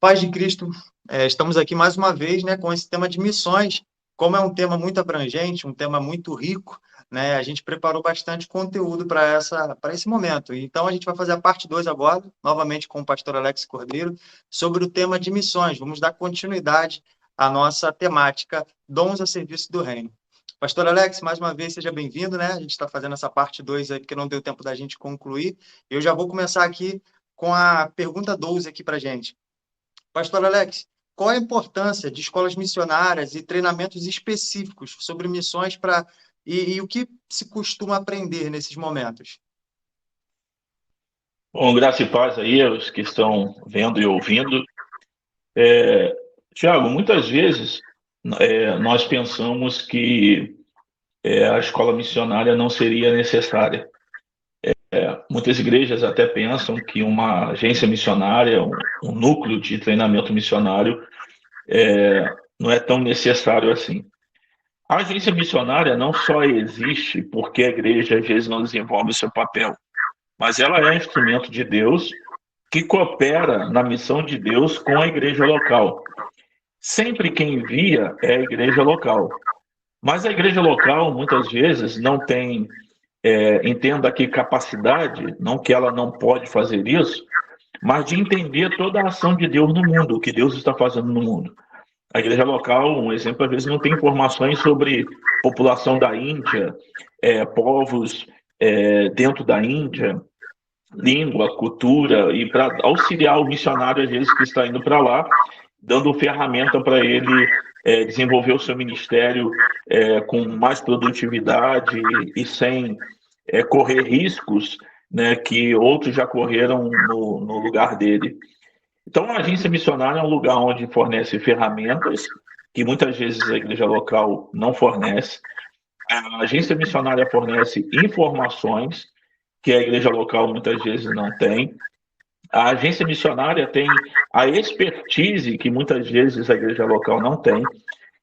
Paz de Cristo, estamos aqui mais uma vez, né, com esse tema de missões. Como é um tema muito abrangente, um tema muito rico, né, a gente preparou bastante conteúdo para esse momento. Então, a gente vai fazer a parte 2 agora, novamente com o pastor Alex Cordeiro, sobre o tema de missões. Vamos dar continuidade à nossa temática, dons a serviço do reino. Pastor Alex, mais uma vez, seja bem-vindo, né? A gente está fazendo essa parte 2 aí, porque não deu tempo da gente concluir. Eu já vou começar aqui com a pergunta 12 aqui para a gente. Pastor Alex, qual a importância de escolas missionárias e treinamentos específicos sobre missões e o que se costuma aprender nesses momentos? Bom, graça e paz aí aos que estão vendo e ouvindo. Tiago, muitas vezes nós pensamos que a escola missionária não seria necessária. Muitas igrejas até pensam que uma agência missionária, um núcleo de treinamento missionário, não é tão necessário assim. A agência missionária não só existe porque a igreja às vezes não desenvolve o seu papel, mas ela é instrumento de Deus que coopera na missão de Deus com a igreja local. Sempre quem envia é a igreja local. Mas a igreja local, muitas vezes, não tem, entenda aqui, capacidade, não que ela não pode fazer isso, mas de entender toda a ação de Deus no mundo, o que Deus está fazendo no mundo. A igreja local, um exemplo, às vezes não tem informações sobre população da Índia, povos dentro da Índia, língua, cultura, e para auxiliar o missionário, às vezes, que está indo para lá, dando ferramenta para ele desenvolver o seu ministério com mais produtividade e sem correr riscos, né, que outros já correram no lugar dele. Então, a agência missionária é um lugar onde fornece ferramentas que muitas vezes a igreja local não fornece. A agência missionária fornece informações que a igreja local muitas vezes não tem. A agência missionária tem a expertise que muitas vezes a igreja local não tem.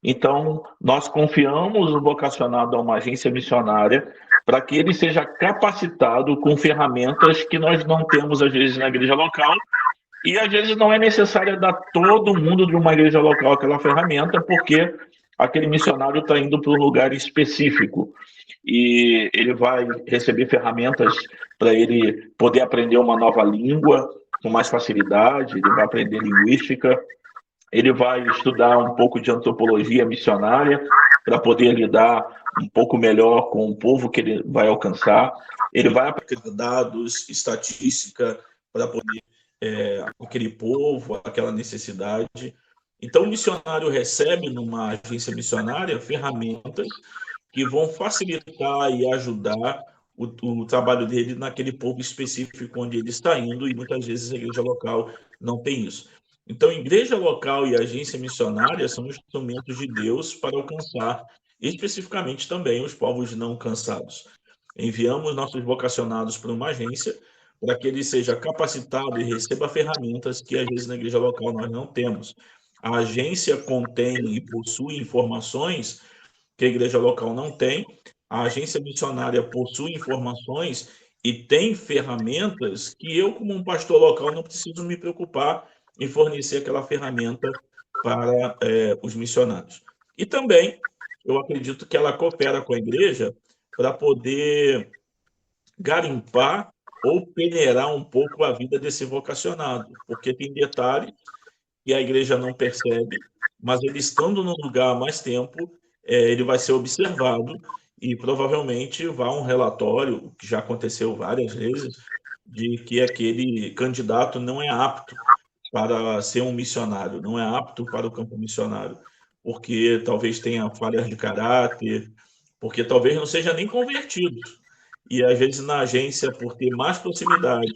Então, nós confiamos o vocacionado a uma agência missionária para que ele seja capacitado com ferramentas que nós não temos, às vezes, na igreja local. E, às vezes, não é necessário dar todo mundo de uma igreja local aquela ferramenta, porque aquele missionário está indo para um lugar específico e ele vai receber ferramentas para ele poder aprender uma nova língua com mais facilidade, ele vai aprender linguística, ele vai estudar um pouco de antropologia missionária para poder lidar um pouco melhor com o povo que ele vai alcançar, ele vai aprender dados, estatística para poder aquele povo, aquela necessidade. Então, o missionário recebe numa agência missionária ferramentas que vão facilitar e ajudar o trabalho dele naquele povo específico onde ele está indo, e muitas vezes a igreja local não tem isso. Então, igreja local e agência missionária são instrumentos de Deus para alcançar especificamente também os povos não alcançados. Enviamos nossos vocacionados para uma agência para que ele seja capacitado e receba ferramentas que às vezes na igreja local nós não temos. A agência contém e possui informações que a igreja local não tem. A agência missionária possui informações e tem ferramentas que eu, como um pastor local, não preciso me preocupar em fornecer aquela ferramenta para os missionários. E também, eu acredito que ela coopera com a igreja para poder garimpar ou peneirar um pouco a vida desse vocacionado, porque tem detalhes que a igreja não percebe, mas ele estando no lugar há mais tempo, ele vai ser observado e provavelmente vai um relatório, que já aconteceu várias vezes, de que aquele candidato não é apto para ser um missionário, não é apto para o campo missionário, porque talvez tenha falhas de caráter, porque talvez não seja nem convertido. E às vezes na agência, por ter mais proximidade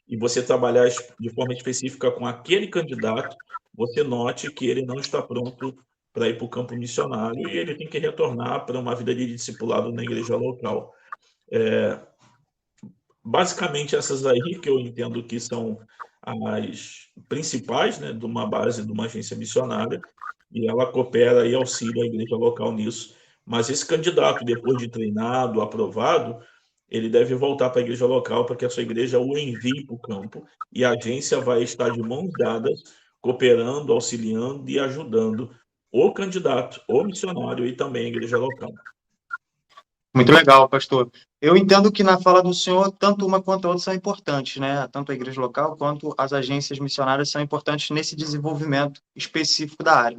e você trabalhar de forma específica com aquele candidato, você note que ele não está pronto para ir para o campo missionário e ele tem que retornar para uma vida de discipulado na igreja local. Basicamente, essas aí que eu entendo que são as principais, né, de uma base de uma agência missionária, e ela coopera e auxilia a igreja local nisso. Mas esse candidato, depois de treinado, aprovado, ele deve voltar para a igreja local para que a sua igreja o envie para o campo e a agência vai estar de mãos dadas cooperando, auxiliando e ajudando o candidato, o missionário e também a igreja local. Muito legal, pastor. Eu entendo que na fala do senhor, tanto uma quanto a outra são importantes, né? Tanto a igreja local quanto as agências missionárias são importantes nesse desenvolvimento específico da área.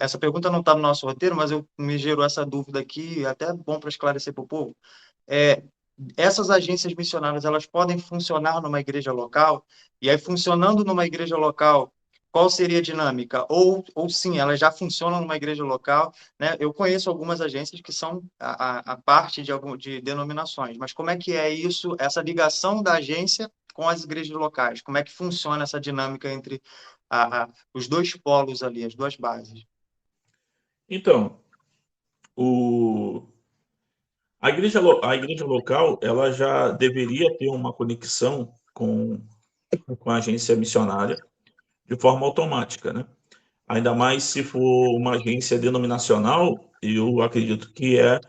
Essa pergunta não está no nosso roteiro, mas me gerou essa dúvida aqui, até bom para esclarecer para o povo. É, Essas agências missionárias, elas podem funcionar numa igreja local? E aí, funcionando numa igreja local, qual seria a dinâmica? Ou sim, elas já funcionam numa igreja local, né? Eu conheço algumas agências que são a parte de denominações, mas como é que é isso, essa ligação da agência com as igrejas locais? Como é que funciona essa dinâmica entre os dois polos ali, as duas bases? Então, o, a igreja local, ela já deveria ter uma conexão com a agência missionária de forma automática, né? Ainda mais se for uma agência denominacional, eu acredito que é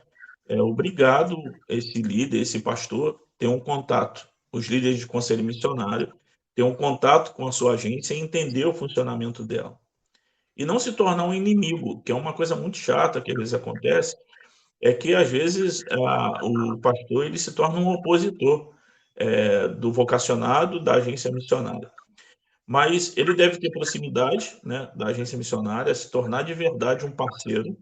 obrigado esse líder, esse pastor, ter um contato, os líderes de conselho missionário, ter um contato com a sua agência e entender o funcionamento dela. E não se tornar um inimigo, que é uma coisa muito chata que às vezes acontece, é que às vezes o pastor ele se torna um opositor do vocacionado da agência missionária. Mas ele deve ter proximidade, né, da agência missionária, se tornar de verdade um parceiro,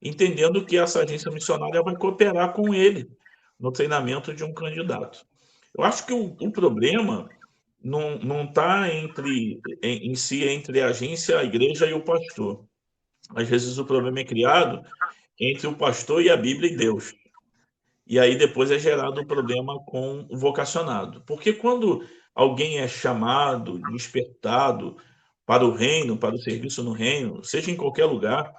entendendo que essa agência missionária vai cooperar com ele no treinamento de um candidato. Eu acho que o problema não está em si entre a agência, a igreja e o pastor. Às vezes o problema é criado entre o pastor e a Bíblia e Deus. E aí depois é gerado o problema com o vocacionado. Porque quando alguém é chamado, despertado para o reino, para o serviço no reino, seja em qualquer lugar,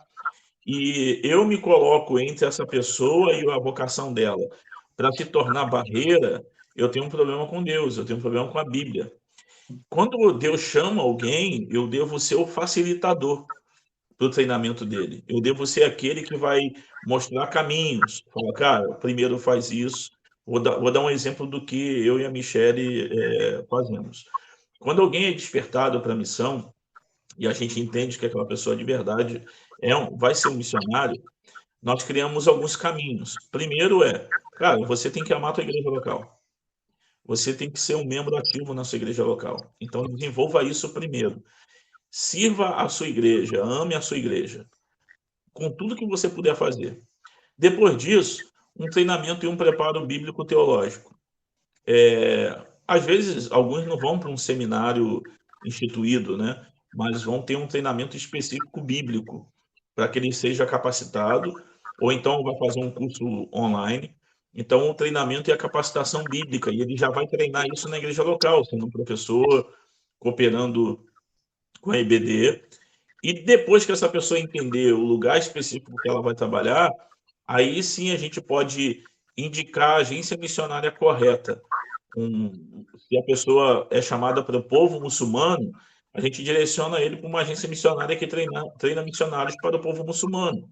e eu me coloco entre essa pessoa e a vocação dela para se tornar barreira, eu tenho um problema com Deus, eu tenho um problema com a Bíblia. Quando Deus chama alguém, eu devo ser o facilitador do treinamento dele. Eu devo ser aquele que vai mostrar caminhos. Falar, cara, primeiro faz isso. Vou dar um exemplo do que eu e a Michelle fazemos. Quando alguém é despertado para a missão, e a gente entende que aquela pessoa de verdade vai ser um missionário, nós criamos alguns caminhos. Primeiro cara, você tem que amar a tua igreja local. Você tem que ser um membro ativo na sua igreja local. Então, desenvolva isso primeiro. Sirva a sua igreja, ame a sua igreja, com tudo que você puder fazer. Depois disso, um treinamento e um preparo bíblico teológico. Às vezes, alguns não vão para um seminário instituído, né? Mas vão ter um treinamento específico bíblico, para que ele seja capacitado, ou então vai fazer um curso online. Então, o treinamento e a capacitação bíblica, e ele já vai treinar isso na igreja local, sendo um professor, cooperando com a IBD. E depois que essa pessoa entender o lugar específico que ela vai trabalhar, aí sim a gente pode indicar a agência missionária correta. Se a pessoa é chamada para o povo muçulmano, a gente direciona ele para uma agência missionária que treina missionários para o povo muçulmano.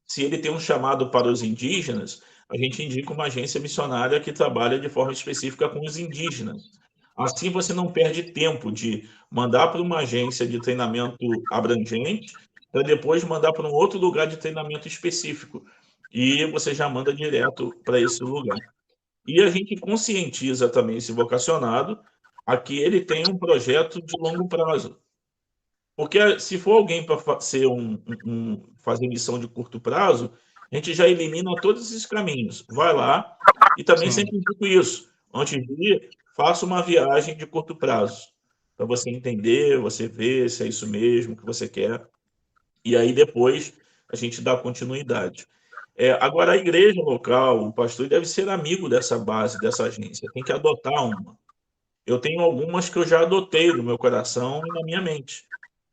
Se ele tem um chamado para os indígenas, a gente indica uma agência missionária que trabalha de forma específica com os indígenas. Assim você não perde tempo de mandar para uma agência de treinamento abrangente, para depois mandar para um outro lugar de treinamento específico. E você já manda direto para esse lugar. E a gente conscientiza também esse vocacionado a que ele tem um projeto de longo prazo. Porque se for alguém para fazer missão de curto prazo, a gente já elimina todos esses caminhos. Vai lá e também Sim. sempre digo isso. Antes de ir, faça uma viagem de curto prazo, para você entender, você ver se é isso mesmo que você quer. E aí depois a gente dá continuidade. Agora, a igreja local, o pastor deve ser amigo dessa base, dessa agência. Tem que adotar uma. Eu tenho algumas que eu já adotei no meu coração e na minha mente.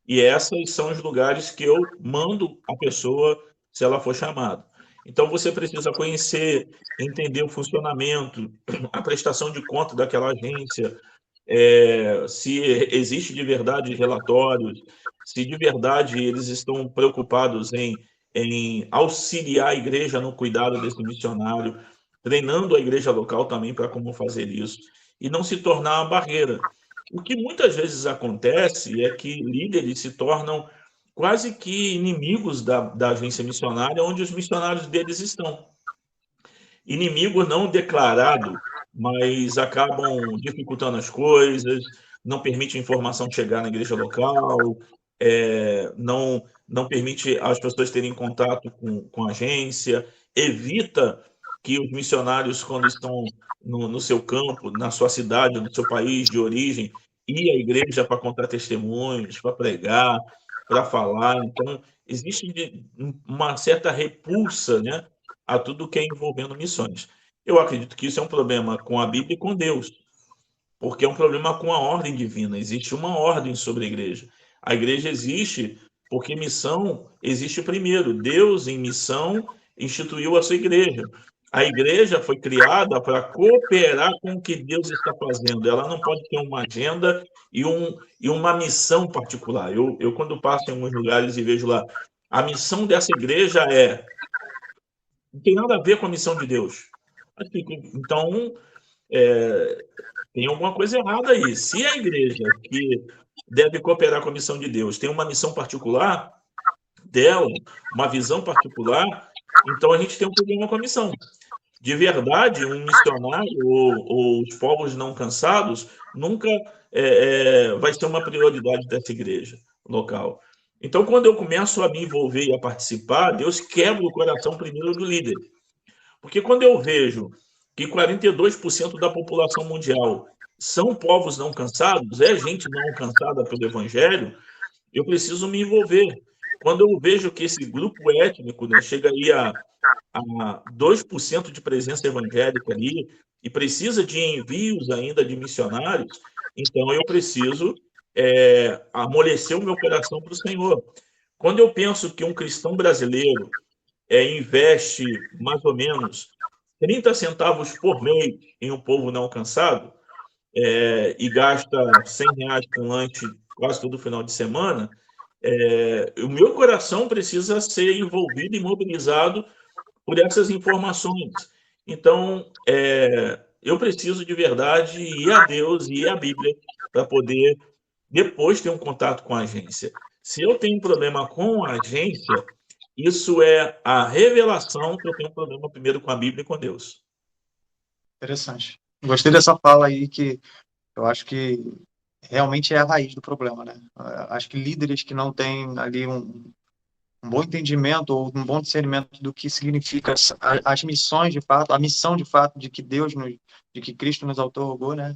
E esses são os lugares que eu mando a pessoa se ela for chamada. Então você precisa conhecer, entender o funcionamento, a prestação de conta daquela agência, se existe de verdade relatórios, se de verdade eles estão preocupados em auxiliar a igreja no cuidado desse missionário, treinando a igreja local também para como fazer isso, e não se tornar uma barreira. O que muitas vezes acontece é que líderes se tornam quase que inimigos da agência missionária onde os missionários deles estão. Inimigo não declarado, mas acabam dificultando as coisas, não permite a informação chegar na igreja local, não permite as pessoas terem contato com a agência, evita que os missionários, quando estão no seu campo, na sua cidade, no seu país de origem, ir à igreja para contar testemunhos, para pregar, para falar. Então, existe uma certa repulsa, né, a tudo que é envolvendo missões. Eu acredito que isso é um problema com a Bíblia e com Deus, porque é um problema com a ordem divina. Existe uma ordem sobre a igreja. A igreja existe porque missão existe primeiro. Deus, em missão, instituiu a sua igreja. A igreja foi criada para cooperar com o que Deus está fazendo. Ela não pode ter uma agenda e uma missão particular. Eu, quando passo em alguns lugares e vejo lá, a missão dessa igreja não tem nada a ver com a missão de Deus. Então, tem alguma coisa errada aí. Se a igreja que deve cooperar com a missão de Deus tem uma missão particular dela, uma visão particular, então a gente tem um problema com a missão. De verdade, um missionário ou os povos não cansados nunca vai ser uma prioridade dessa igreja local. Então, quando eu começo a me envolver e a participar, Deus quebra o coração primeiro do líder. Porque quando eu vejo que 42% da população mundial são povos não cansados, é gente não cansada pelo evangelho, eu preciso me envolver. Quando eu vejo que esse grupo étnico, né, chega aí a 2% de presença evangélica ali e precisa de envios ainda de missionários, então eu preciso amolecer o meu coração para o Senhor. Quando eu penso que um cristão brasileiro investe mais ou menos 30 centavos por mês em um povo não cansado, e gasta R$ 100 com lanche quase todo final de semana, o meu coração precisa ser envolvido e mobilizado por essas informações. Então, eu preciso de verdade ir a Deus e ir à Bíblia para poder depois ter um contato com a agência. Se eu tenho um problema com a agência, isso é a revelação que eu tenho um problema primeiro com a Bíblia e com Deus. Interessante. Gostei dessa fala aí, que eu acho que realmente é a raiz do problema, né? Acho que líderes que não têm ali um bom entendimento ou um bom discernimento do que significa as missões de fato, a missão de fato de que de que Cristo nos outorgou, né?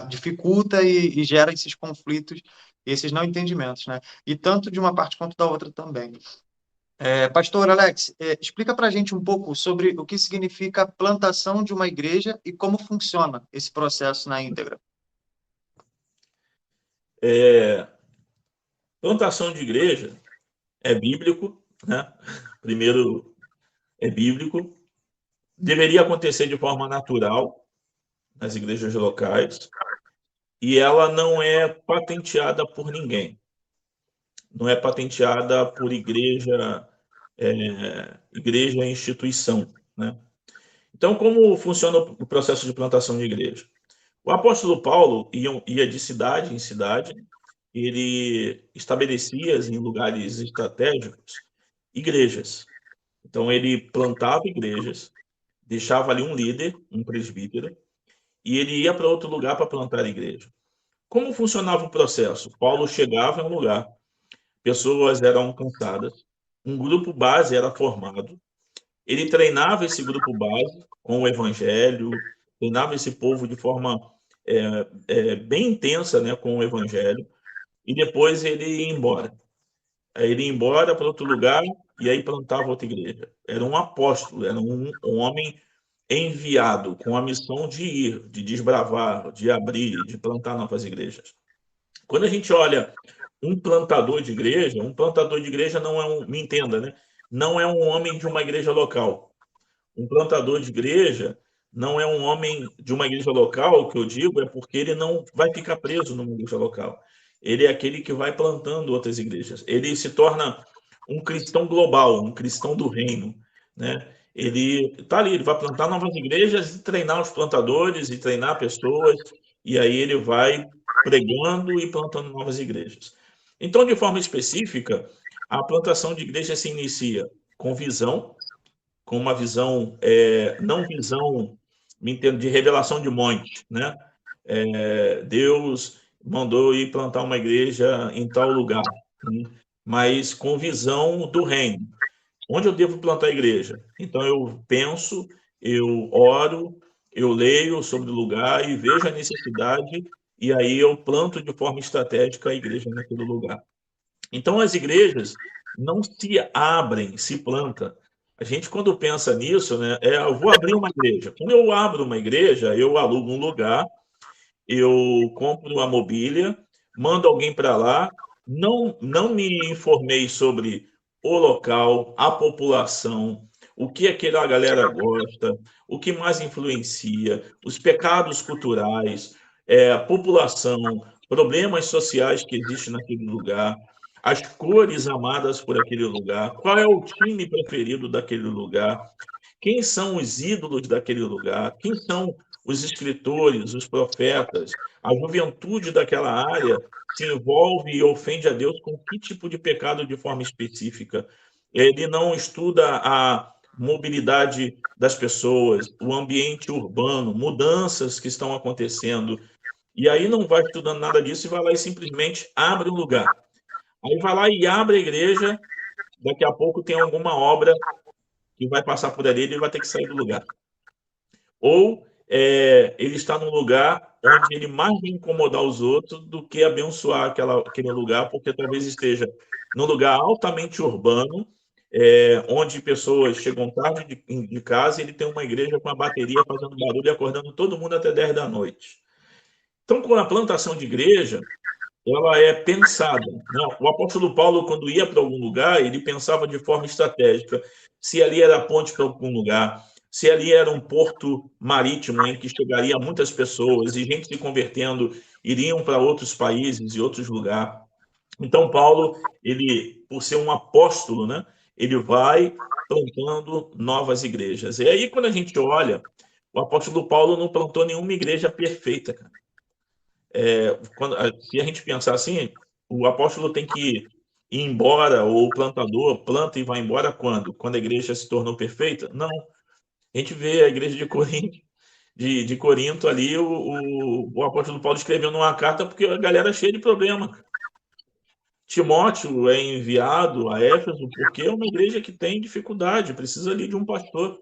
Dificulta e gera esses conflitos, esses não entendimentos, né? E tanto de uma parte quanto da outra também. Pastor Alex, explica para a gente um pouco sobre o que significa a plantação de uma igreja e como funciona esse processo na íntegra. Plantação de igreja é bíblico, né? Primeiro, é bíblico. Deveria acontecer de forma natural nas igrejas locais e ela não é patenteada por ninguém. Não é patenteada por igreja instituição, né? Então, como funciona o processo de plantação de igreja? O apóstolo Paulo ia de cidade em cidade, ele estabelecia em lugares estratégicos igrejas. Então, ele plantava igrejas, deixava ali um líder, um presbítero, e ele ia para outro lugar para plantar a igreja. Como funcionava o processo? Paulo chegava em um lugar, pessoas eram cansadas, um grupo base era formado, ele treinava esse grupo base com o evangelho, treinava esse povo de forma bem intensa, né, com o evangelho, e depois ele ia embora. Aí ele ia embora para outro lugar e aí plantava outra igreja. Era um apóstolo, era um homem enviado com a missão de ir, de desbravar, de abrir, de plantar novas igrejas. Quando a gente olha um plantador de igreja não é me entenda, né? Não é um homem de uma igreja local. Um plantador de igreja não é um homem de uma igreja local, o que eu digo é porque ele não vai ficar preso numa igreja local. Ele é aquele que vai plantando outras igrejas. Ele se torna um cristão global, um cristão do reino, né? Ele está ali, ele vai plantar novas igrejas e treinar os plantadores e treinar pessoas, e aí ele vai pregando e plantando novas igrejas. Então, de forma específica, a plantação de igreja se inicia com visão, com uma visão, não visão, me entendo, de revelação de monte, né? Deus mandou ir plantar uma igreja em tal lugar, né? Mas com visão do reino. Onde eu devo plantar a igreja? Então eu penso, eu oro, eu leio sobre o lugar e vejo a necessidade, e aí eu planto de forma estratégica a igreja naquele lugar. Então as igrejas não se abrem, se planta. A gente, quando pensa nisso, né, eu vou abrir uma igreja. Quando eu abro uma igreja, eu alugo um lugar, eu compro a mobília, mando alguém para lá, não me informei sobre o local, a população, o que aquela galera gosta, o que mais influencia, os pecados culturais, a população, problemas sociais que existem naquele lugar, as cores amadas por aquele lugar, qual é o time preferido daquele lugar, quem são os ídolos daquele lugar, quem são os escritores, os profetas, a juventude daquela área se envolve e ofende a Deus com que tipo de pecado de forma específica. Ele não estuda a mobilidade das pessoas, o ambiente urbano, mudanças que estão acontecendo, e aí não vai estudando nada disso e vai lá e simplesmente abre um lugar. Aí vai lá e abre a igreja, daqui a pouco tem alguma obra que vai passar por ali, ele vai ter que sair do lugar. Ou ele está num lugar onde ele mais vai incomodar os outros do que abençoar aquele lugar, porque talvez esteja num lugar altamente urbano, onde pessoas chegam tarde de casa e ele tem uma igreja com a bateria fazendo barulho e acordando todo mundo até 10 da noite. Então, com a plantação de igreja, ela é pensada, né? O apóstolo Paulo, quando ia para algum lugar, ele pensava de forma estratégica, se ali era a ponte para algum lugar, se ali era um porto marítimo em que chegaria muitas pessoas e gente se convertendo, iriam para outros países e outros lugares. Então, Paulo, ele, por ser um apóstolo, né, ele vai plantando novas igrejas. E aí, quando a gente olha, o apóstolo Paulo não plantou nenhuma igreja perfeita, cara. Se a gente pensar assim, o apóstolo tem que ir embora, ou o plantador planta e vai embora quando? Quando a igreja se tornou perfeita? Não. A gente vê a igreja de Corinto, de Corinto ali, o apóstolo Paulo escreveu numa carta porque a galera é cheia de problema. Timóteo é enviado a Éfeso porque é uma igreja que tem dificuldade, precisa ali de um pastor.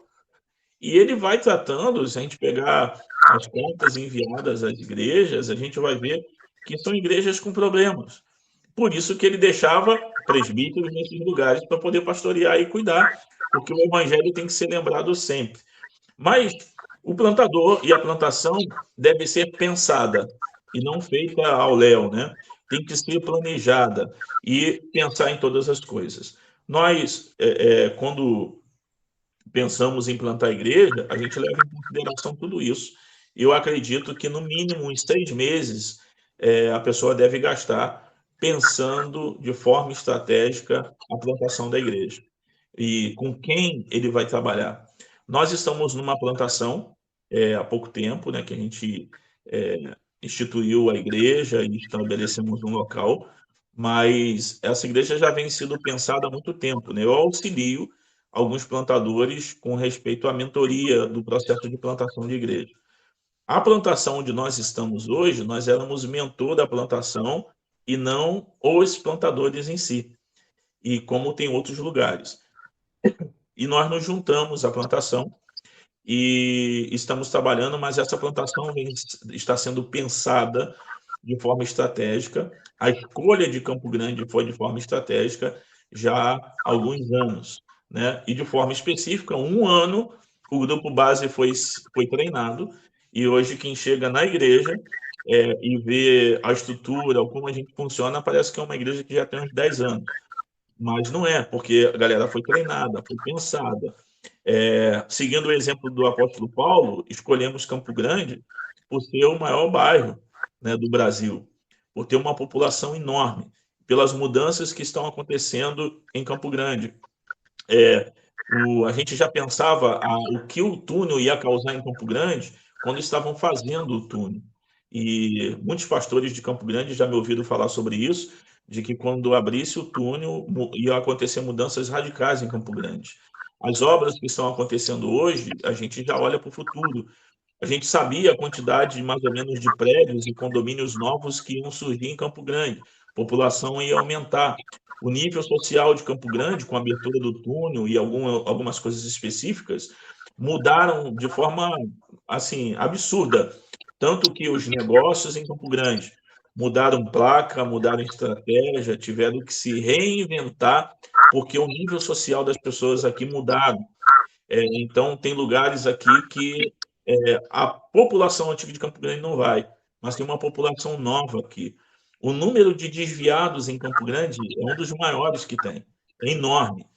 E ele vai tratando, se a gente pegar as cartas enviadas às igrejas, a gente vai ver que são igrejas com problemas. Por isso que ele deixava presbíteros nesses lugares para poder pastorear e cuidar, porque o evangelho tem que ser lembrado sempre. Mas o plantador e a plantação deve ser pensada e não feita ao léu, né? Tem que ser planejada e pensar em todas as coisas. Nós, quando pensamos em plantar a igreja, a gente leva em consideração tudo isso. Eu acredito que, no mínimo, em 6 meses, a pessoa deve gastar pensando de forma estratégica a plantação da igreja e com quem ele vai trabalhar. Nós estamos numa plantação há pouco tempo, né, que a gente instituiu a igreja e estabelecemos um local, mas essa igreja já vem sendo pensada há muito tempo, né? Eu auxilio alguns plantadores com respeito à mentoria do processo de plantação de igreja. A plantação onde nós estamos hoje, nós éramos mentor da plantação e não os plantadores em si, e como tem outros lugares. E nós nos juntamos à plantação e estamos trabalhando, mas essa plantação está sendo pensada de forma estratégica. A escolha de Campo Grande foi de forma estratégica já há alguns anos, né? E de forma específica, 1 ano, o grupo base foi treinado, e hoje quem chega na igreja e vê a estrutura, como a gente funciona, parece que é uma igreja que já tem uns 10 anos. Mas não é, porque a galera foi treinada, foi pensada. Seguindo o exemplo do apóstolo Paulo, escolhemos Campo Grande por ser o maior bairro, né, do Brasil, por ter uma população enorme, pelas mudanças que estão acontecendo em Campo Grande. A gente já pensava o que o túnel ia causar em Campo Grande quando estavam fazendo o túnel. E muitos pastores de Campo Grande já me ouviram falar sobre isso, de que quando abrisse o túnel, ia acontecer mudanças radicais em Campo Grande. As obras que estão acontecendo hoje, a gente já olha para o futuro. A gente sabia a quantidade, mais ou menos, de prédios e condomínios novos que iam surgir em Campo Grande. A população ia aumentar. O nível social de Campo Grande, com a abertura do túnel e algumas coisas específicas, mudaram de forma, assim, absurda. Tanto que os negócios em Campo Grande mudaram placa, mudaram estratégia, tiveram que se reinventar, porque o nível social das pessoas aqui mudaram. Então, tem lugares aqui que a população antiga de Campo Grande não vai, mas tem uma população nova aqui. O número de desviados em Campo Grande é um dos maiores que tem, é enorme.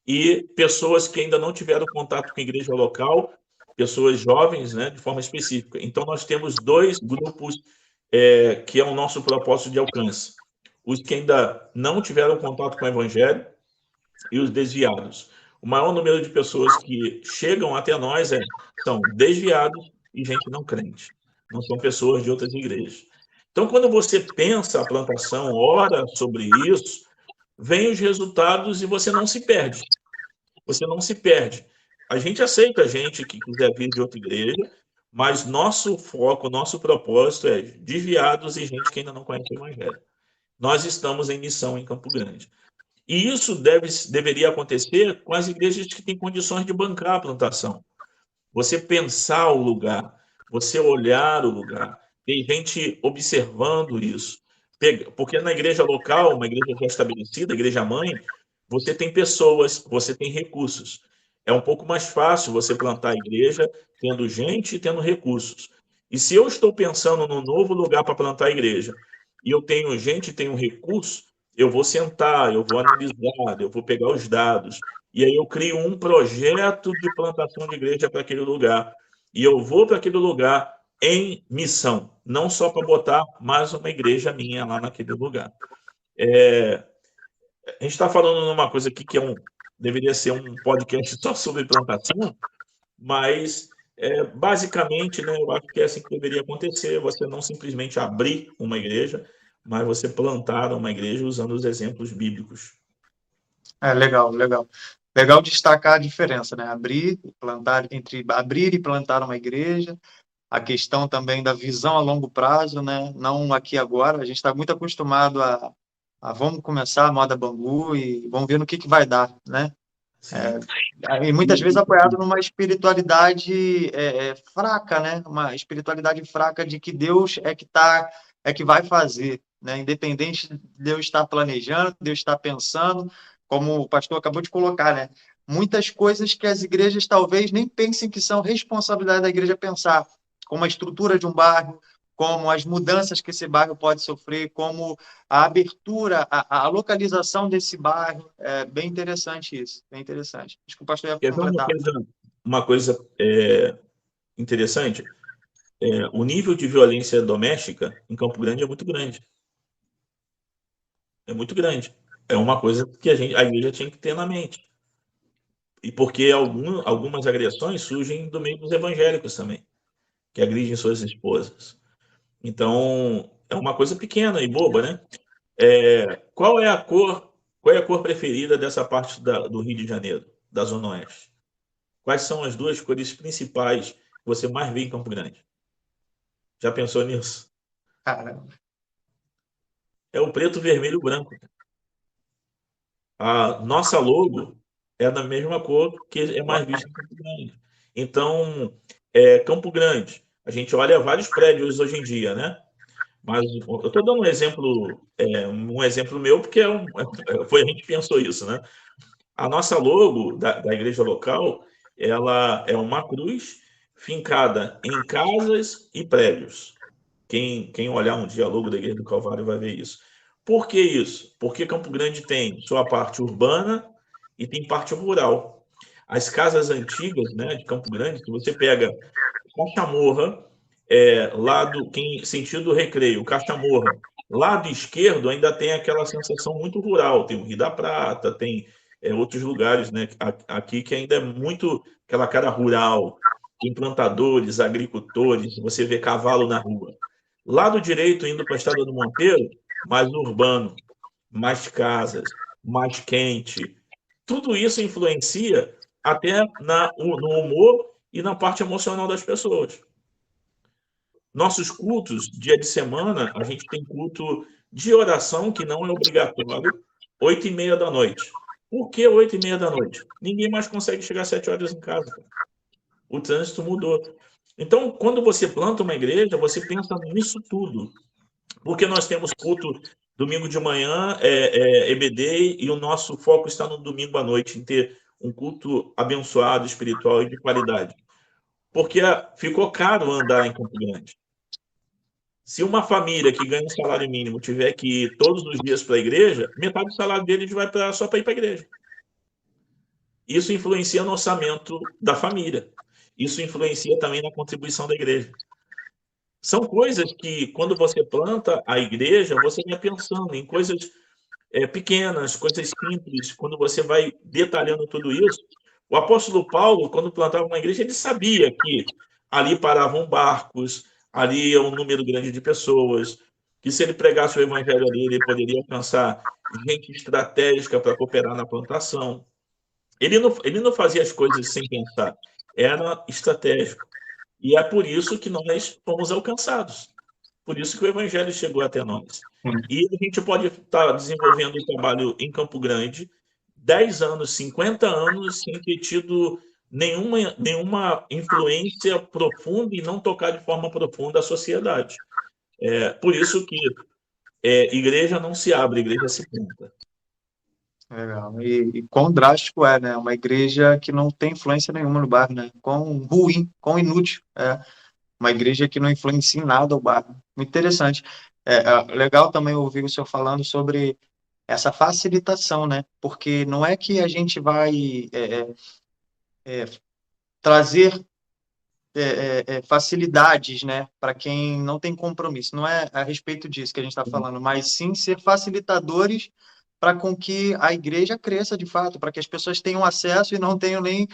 E pessoas que ainda não tiveram contato com a igreja local, pessoas jovens, né, de forma específica. Então, nós temos dois grupos que é o nosso propósito de alcance. Os que ainda não tiveram contato com o evangelho e os desviados. O maior número de pessoas que chegam até nós são desviados e gente não crente. Não são pessoas de outras igrejas. Então, quando você pensa a plantação, ora sobre isso, vem os resultados e você não se perde. Você não se perde. A gente aceita gente que quiser vir de outra igreja, mas nosso foco, nosso propósito é desviados e gente que ainda não conhece o evangelho. Nós estamos em missão em Campo Grande. E isso deveria acontecer com as igrejas que têm condições de bancar a plantação. Você pensar o lugar, você olhar o lugar, tem gente observando isso. Porque na igreja local, uma igreja já estabelecida, a igreja mãe, você tem pessoas, você tem recursos. É um pouco mais fácil você plantar a igreja tendo gente e tendo recursos. E se eu estou pensando num novo lugar para plantar a igreja, e eu tenho gente e tenho recurso, eu vou sentar, eu vou analisar, eu vou pegar os dados, e aí eu crio um projeto de plantação de igreja para aquele lugar. E eu vou para aquele lugar em missão, não só para botar mais uma igreja minha lá naquele lugar. A gente está falando numa coisa aqui que deveria ser um podcast só sobre plantação, mas basicamente, né, eu acho que é assim que deveria acontecer, você não simplesmente abrir uma igreja, mas você plantar uma igreja usando os exemplos bíblicos. Legal, legal. Legal destacar a diferença, né? Entre abrir e plantar uma igreja, a questão também da visão a longo prazo, né? Não aqui e agora. A gente está muito acostumado a vamos começar a moda Bangu e vamos ver no que vai dar, né? E muitas vezes apoiado numa espiritualidade fraca, né? Uma espiritualidade fraca de que Deus é que vai fazer, né? Independente de Deus estar planejando, Deus estar pensando, como o pastor acabou de colocar, né? Muitas coisas que as igrejas talvez nem pensem que são responsabilidade da igreja pensar, como a estrutura de um bairro, como as mudanças que esse bairro pode sofrer, como a abertura, a localização desse bairro. É bem interessante isso, bem interessante. Acho que o pastor ia Quer ver completar. uma coisa interessante? O nível de violência doméstica em Campo Grande é muito grande. É muito grande. É uma coisa que a igreja tinha que ter na mente. E porque algumas agressões surgem do meio dos evangélicos também, que agridem suas esposas. Então, é uma coisa pequena e boba, né? Qual é a cor preferida dessa parte do Rio de Janeiro, da Zona Oeste? Quais são as duas cores principais que você mais vê em Campo Grande? Já pensou nisso? Caramba. É o preto, vermelho e branco. A nossa logo é da mesma cor que é mais vista em Campo Grande. Então, Campo Grande, a gente olha vários prédios hoje em dia, né? Mas eu estou dando um exemplo meu, porque foi a gente que pensou isso, né? A nossa logo da igreja local, ela é uma cruz fincada em casas e prédios. Quem olhar um dia a logo da Igreja do Calvário vai ver isso. Por que isso? Porque Campo Grande tem sua parte urbana e tem parte rural. As casas antigas, né, de Campo Grande, se você pega Cachamorra, sentido Recreio, Cachamorra, lado esquerdo ainda tem aquela sensação muito rural, tem o Rio da Prata, tem outros lugares, né, aqui que ainda é muito aquela cara rural, tem plantadores, agricultores, você vê cavalo na rua. Lado direito, indo para a Estrada do Monteiro, mais urbano, mais casas, mais quente. Tudo isso influencia até no humor e na parte emocional das pessoas. Nossos cultos, dia de semana, a gente tem culto de oração, que não é obrigatório, 8h30 da noite. Por que 8h30 da noite? Ninguém mais consegue chegar às 7 horas em casa. O trânsito mudou. Então, quando você planta uma igreja, você pensa nisso tudo. Porque nós temos culto domingo de manhã, EBD, e o nosso foco está no domingo à noite, em ter um culto abençoado, espiritual e de qualidade. Porque ficou caro andar em Campo Grande. Se uma família que ganha um salário mínimo tiver que ir todos os dias para a igreja, metade do salário deles vai só para ir para a igreja. Isso influencia no orçamento da família. Isso influencia também na contribuição da igreja. São coisas que, quando você planta a igreja, você vai pensando em coisas pequenas, coisas simples. Quando você vai detalhando tudo isso, o apóstolo Paulo, quando plantava uma igreja, ele sabia que ali paravam barcos, ali é um número grande de pessoas, que se ele pregasse o evangelho ali, ele poderia alcançar gente estratégica para cooperar na plantação. Ele não fazia as coisas sem pensar, era estratégico. E é por isso que nós fomos alcançados. Por isso que o evangelho chegou até nós. E a gente pode estar desenvolvendo o trabalho em Campo Grande 10 anos, 50 anos, sem ter tido nenhuma influência profunda e não tocar de forma profunda a sociedade. Por isso que igreja não se abre, igreja se planta. Legal. E quão drástico é, né? Uma igreja que não tem influência nenhuma no bairro, né? Quão ruim, quão inútil é uma igreja que não influencia em nada o bairro. Muito interessante. Legal também ouvir o senhor falando sobre essa facilitação, né? Porque não é que a gente vai trazer facilidades, né, para quem não tem compromisso. Não é a respeito disso que a gente está falando, mas sim ser facilitadores para com que a igreja cresça de fato, para que as pessoas tenham acesso e não tenham nem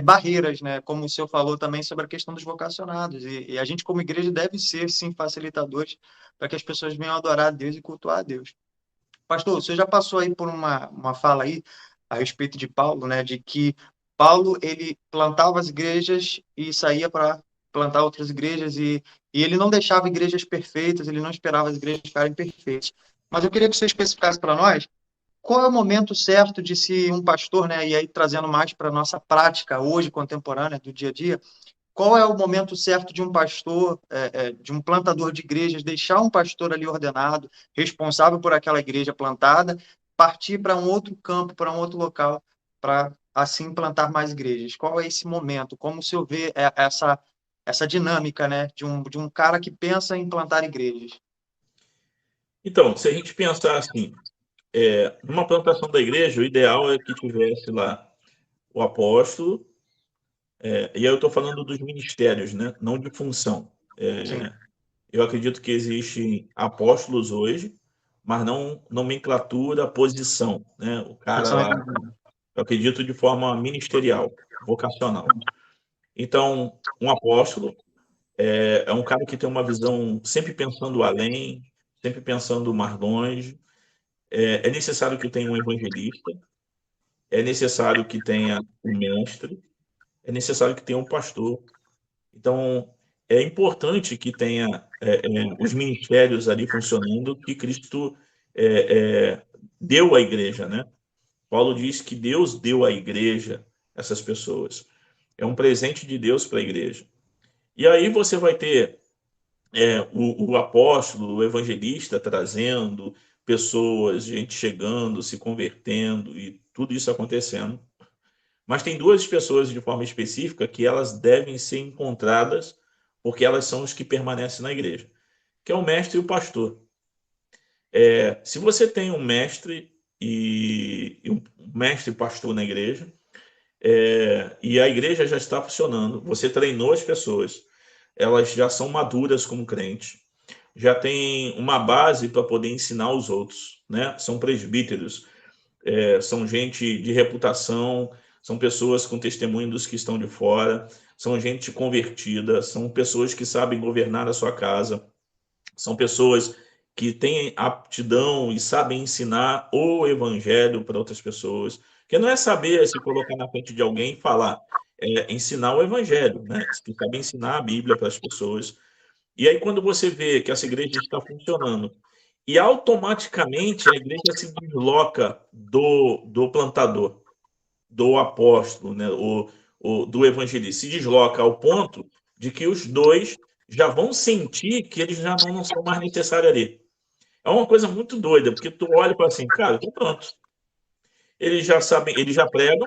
barreiras, né? Como o senhor falou também sobre a questão dos vocacionados. E a gente, como igreja, deve ser, sim, facilitadores para que as pessoas venham adorar a Deus e cultuar a Deus. Pastor, o senhor já passou aí por uma fala aí a respeito de Paulo, né, de que Paulo, ele plantava as igrejas e saía para plantar outras igrejas e ele não deixava igrejas perfeitas, ele não esperava as igrejas ficarem perfeitas. Mas eu queria que você especificasse para nós qual é o momento certo de se um pastor, né, e aí trazendo mais para a nossa prática hoje contemporânea do dia a dia, qual é o momento certo de um pastor, de um plantador de igrejas, deixar um pastor ali ordenado, responsável por aquela igreja plantada, partir para um outro campo, para um outro local, para assim plantar mais igrejas? Qual é esse momento? Como o senhor vê essa dinâmica, né, de um cara que pensa em plantar igrejas? Então, se a gente pensar assim, numa plantação da igreja, o ideal é que tivesse lá o apóstolo, e aí eu estou falando dos ministérios, né? Não de função. Sim. Eu acredito que existem apóstolos hoje, mas não nomenclatura, posição, né? O cara lá, eu acredito de forma ministerial, vocacional. Então, um apóstolo é um cara que tem uma visão sempre pensando além, sempre pensando mais longe. É necessário que tenha um evangelista, é necessário que tenha um mestre, é necessário que tenha um pastor. Então, é importante que tenha os ministérios ali funcionando, que Cristo deu à igreja, né? Paulo diz que Deus deu à igreja essas pessoas. É um presente de Deus para a igreja. E aí você vai ter o apóstolo, o evangelista trazendo pessoas, gente chegando, se convertendo e tudo isso acontecendo. Mas tem duas pessoas de forma específica que elas devem ser encontradas porque elas são os que permanecem na igreja, que é o mestre e o pastor. Se você tem um mestre e um mestre e pastor na igreja, e a igreja já está funcionando, você treinou as pessoas, elas já são maduras como crente, já tem uma base para poder ensinar os outros, né? São presbíteros, são gente de reputação, são pessoas com testemunho dos que estão de fora, são gente convertida, são pessoas que sabem governar a sua casa, São pessoas que têm aptidão e sabem ensinar o evangelho para outras pessoas, que não é saber se colocar na frente de alguém e falar, é ensinar o evangelho, né? Que sabe ensinar a Bíblia para as pessoas. E aí, quando você vê que essa igreja está funcionando e automaticamente a igreja se desloca do plantador, do apóstolo, né, do evangelista, se desloca ao ponto de que os dois já vão sentir que eles já não são mais necessários ali. É uma coisa muito doida, porque tu olha e fala assim, cara, tô pronto. Eles já sabem, eles já pregam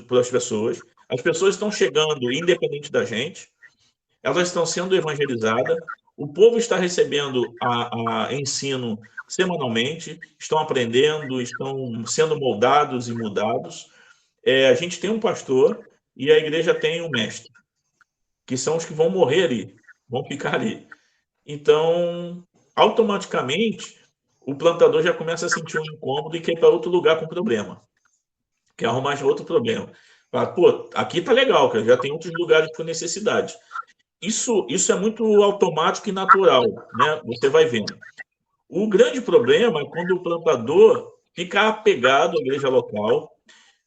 para as pessoas estão chegando independente da gente, elas estão sendo evangelizadas, o povo está recebendo a ensino semanalmente, estão aprendendo, estão sendo moldados e mudados. A gente tem um pastor e a igreja tem um mestre, que são os que vão morrer ali, vão ficar ali. Então, automaticamente, o plantador já começa a sentir um incômodo e quer ir para outro lugar com problema, quer arrumar outro problema. Fala, pô, aqui tá legal, cara, já tem outros lugares com necessidade. Isso é muito automático e natural, né? Você vai vendo. O grande problema é quando o plantador fica apegado à igreja local,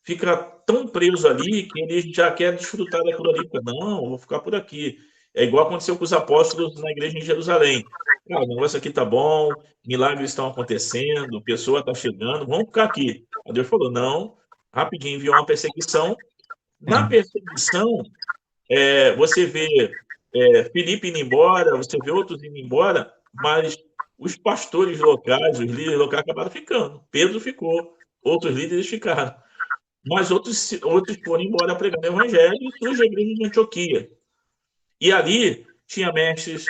fica tão preso ali que ele já quer desfrutar daquilo ali. Não, eu vou ficar por aqui. É igual aconteceu com os apóstolos na igreja em Jerusalém. Cara, o negócio aqui tá bom, milagres estão acontecendo, pessoa está chegando, vamos ficar aqui. Aí Deus falou, não, rapidinho, enviou uma perseguição. Na perseguição, você vê Filipe indo embora, você vê outros indo embora, mas os pastores locais, os líderes locais acabaram ficando. Pedro ficou, outros líderes ficaram. Mas outros foram embora pregando o evangelho e surge a igreja de Antioquia. E ali tinha mestres,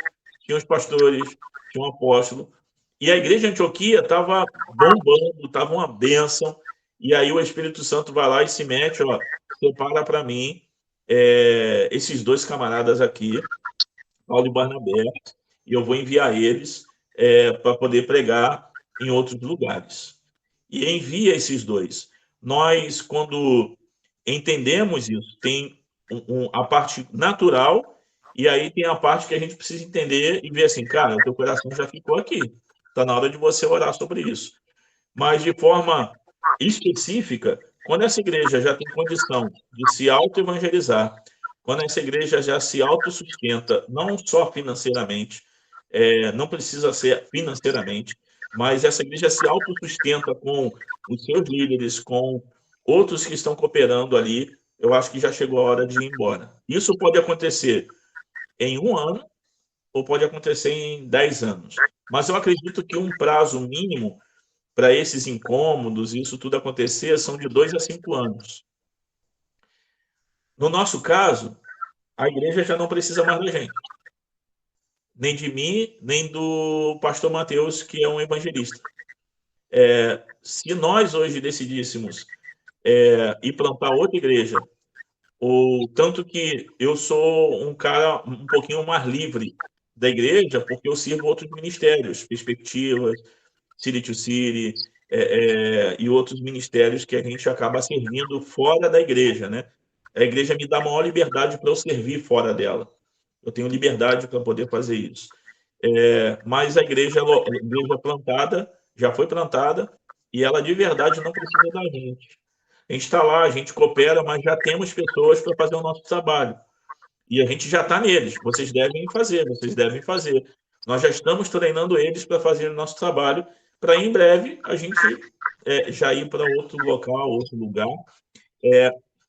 tinha os pastores, tinha um apóstolo. E a igreja de Antioquia estava bombando, estava uma bênção. E aí o Espírito Santo vai lá e se mete, ó, separa para mim esses dois camaradas aqui, Paulo e Barnabé, e eu vou enviar eles para poder pregar em outros lugares. E envia esses dois. Nós, quando entendemos isso, tem a parte natural e aí tem a parte que a gente precisa entender e ver assim, cara, o teu coração já ficou aqui. Está na hora de você orar sobre isso. Mas de forma específica, quando essa igreja já tem condição de se auto-evangelizar, quando essa igreja já se autossustenta, não só financeiramente, não precisa ser financeiramente, mas essa igreja se autossustenta com os seus líderes, com outros que estão cooperando ali, eu acho que já chegou a hora de ir embora. Isso pode acontecer em 1 ano ou pode acontecer em 10 anos. Mas eu acredito que um prazo mínimo para esses incômodos, isso tudo acontecer, são de 2 a 5 anos. No nosso caso, a igreja já não precisa mais da gente. Nem de mim, nem do pastor Mateus, que é um evangelista. Se nós hoje decidíssemos ir plantar outra igreja, ou tanto que eu sou um cara um pouquinho mais livre da igreja, porque eu sirvo outros ministérios, Perspectivas, City to City, e outros ministérios que a gente acaba servindo fora da igreja, né? A igreja me dá maior liberdade para eu servir fora dela. Eu tenho liberdade para poder fazer isso. Mas a igreja plantada, já foi plantada, e ela de verdade não precisa da gente. A gente está lá, a gente coopera, mas já temos pessoas para fazer o nosso trabalho. E a gente já está neles. Vocês devem fazer, vocês devem fazer. Nós já estamos treinando eles para fazer o nosso trabalho, para em breve a gente já ir para outro local, outro lugar.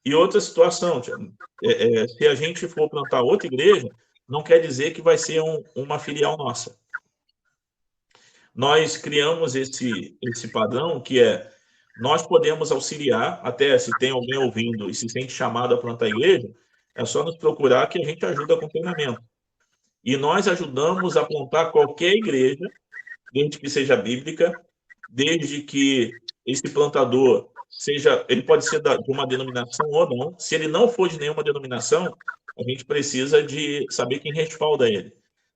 E outra situação, se a gente for plantar outra igreja, não quer dizer que vai ser uma filial nossa. Nós criamos esse padrão que nós podemos auxiliar, até se tem alguém ouvindo e se sente chamado a plantar a igreja, é só nos procurar que a gente ajuda com treinamento. E nós ajudamos a plantar qualquer igreja, desde que seja bíblica, desde que esse plantador ele pode ser de uma denominação ou não. Se ele não for de nenhuma denominação, a gente precisa de saber quem respalda ele.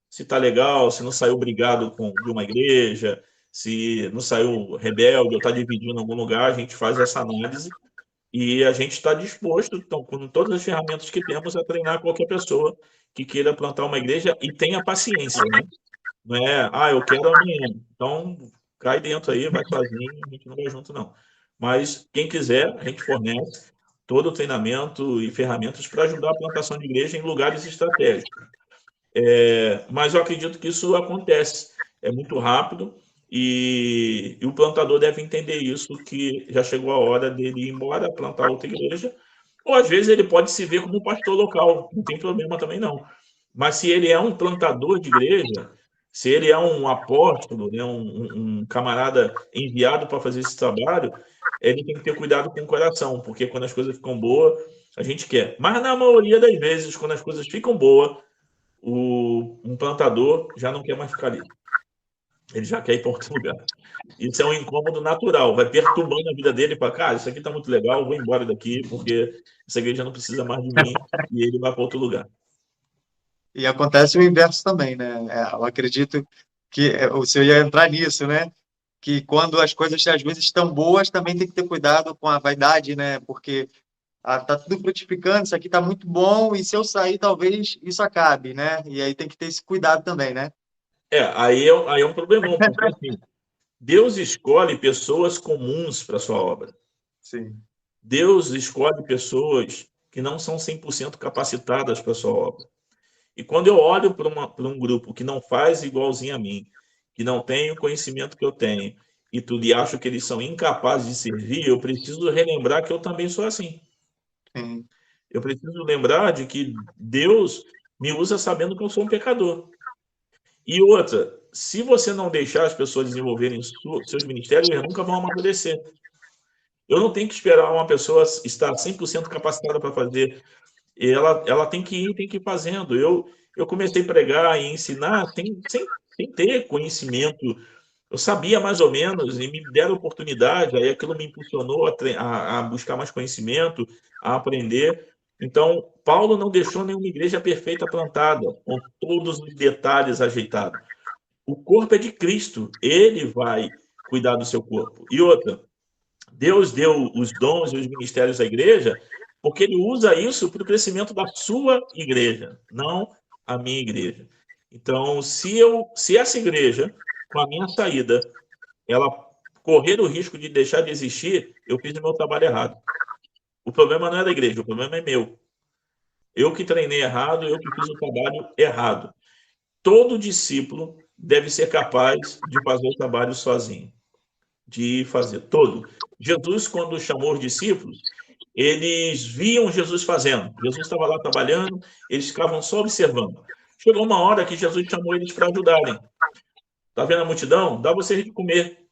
Se está legal, se não saiu brigado de uma igreja, se não saiu rebelde ou está dividindo em algum lugar, a gente faz essa análise E a gente está disposto, então, com todas as ferramentas que temos, a treinar qualquer pessoa que queira plantar uma igreja e tenha paciência, né? Não é, eu quero amanhã. Então, cai dentro aí, vai sozinho, a gente não vai junto, não. Mas quem quiser, a gente fornece todo o treinamento e ferramentas para ajudar a plantação de igreja em lugares estratégicos. Mas eu acredito que isso acontece, é muito rápido e o plantador deve entender isso, que já chegou a hora dele ir embora, plantar outra igreja, ou às vezes ele pode se ver como pastor local, não tem problema também não. Mas se ele é um plantador de igreja, se ele é um apóstolo, né, um camarada enviado para fazer esse trabalho, ele tem que ter cuidado com o coração, porque quando as coisas ficam boas, a gente quer. Mas na maioria das vezes, quando as coisas ficam boas, um plantador já não quer mais ficar ali. Ele já quer ir para outro lugar. Isso é um incômodo natural, vai perturbando a vida dele para, cara, isso aqui está muito legal, vou embora daqui, porque essa igreja não precisa mais de mim, e ele vai para outro lugar. E acontece o inverso também, né? Eu acredito que o senhor ia entrar nisso, né? Que quando as coisas às vezes estão boas, também tem que ter cuidado com a vaidade, né? Porque tá tudo frutificando, isso aqui tá muito bom, e se eu sair, talvez isso acabe, né? E aí tem que ter esse cuidado também, né? Aí é um problemão, porque assim, Deus escolhe pessoas comuns para a sua obra. Sim. Deus escolhe pessoas que não são 100% capacitadas para a sua obra. E quando eu olho para um grupo que não faz igualzinho a mim, que não tem o conhecimento que eu tenho, e tudo, e acho que eles são incapazes de servir, eu preciso relembrar que eu também sou assim. Sim. Eu preciso lembrar de que Deus me usa sabendo que eu sou um pecador. E outra, se você não deixar as pessoas desenvolverem seus ministérios, eles nunca vão amadurecer. Eu não tenho que esperar uma pessoa estar 100% capacitada para fazer. Ela tem que ir, tem que ir fazendo. Eu comecei a pregar e ensinar sem ter conhecimento. Eu sabia mais ou menos e me deram oportunidade, aí aquilo me impulsionou a buscar mais conhecimento, a aprender. Então, Paulo não deixou nenhuma igreja perfeita plantada, com todos os detalhes ajeitados. O corpo é de Cristo, ele vai cuidar do seu corpo. E outra, Deus deu os dons e os ministérios à igreja porque ele usa isso para o crescimento da sua igreja, não a minha igreja. Então, se essa igreja, com a minha saída, ela correr o risco de deixar de existir, eu fiz o meu trabalho errado. O problema não é da igreja, o problema é meu. Eu que treinei errado, eu que fiz o trabalho errado. Todo discípulo deve ser capaz de fazer o trabalho sozinho, de fazer todo. Jesus, quando chamou os discípulos, eles viam Jesus fazendo. Jesus estava lá trabalhando, eles ficavam só observando. Chegou uma hora que Jesus chamou eles para ajudarem. Está vendo a multidão? Dá vocês de comer.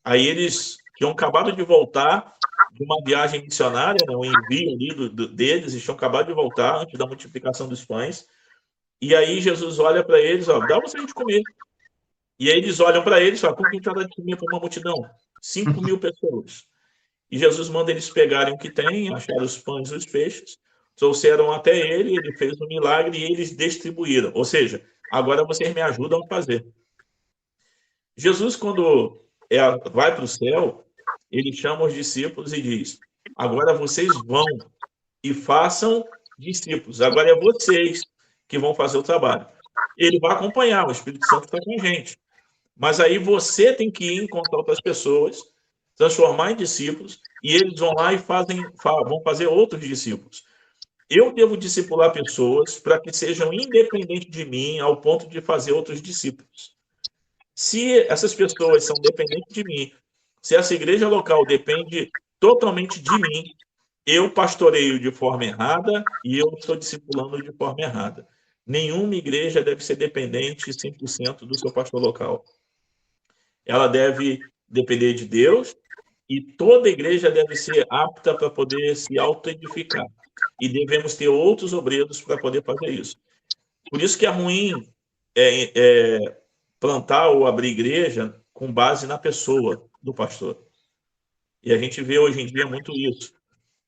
Aí eles tinham acabado de voltar de uma viagem missionária, né, um envio ali deles, eles tinham acabado de voltar antes da multiplicação dos pães. E aí Jesus olha para eles, dá vocês de comer. E aí eles olham para eles e falam, como que a gente vai dar de comer para uma multidão? 5.000 pessoas. E Jesus manda eles pegarem o que tem, acharam os pães e os peixes, trouxeram até ele, ele fez um milagre e eles distribuíram. Ou seja, agora vocês me ajudam a fazer. Jesus, quando vai para o céu, ele chama os discípulos e diz, agora vocês vão e façam discípulos. Agora é vocês que vão fazer o trabalho. Ele vai acompanhar, o Espírito Santo está com a gente. Mas aí você tem que ir encontrar outras pessoas, transformar em discípulos, e eles vão lá e vão fazer outros discípulos. Eu devo discipular pessoas para que sejam independentes de mim ao ponto de fazer outros discípulos. Se essas pessoas são dependentes de mim, se essa igreja local depende totalmente de mim, eu pastoreio de forma errada e eu estou discipulando de forma errada. Nenhuma igreja deve ser dependente 100% do seu pastor local. Ela deve depender de Deus e toda igreja deve ser apta para poder se auto-edificar. E devemos ter outros obreiros para poder fazer isso. Por isso que é ruim plantar ou abrir igreja com base na pessoa do pastor. E a gente vê hoje em dia muito isso.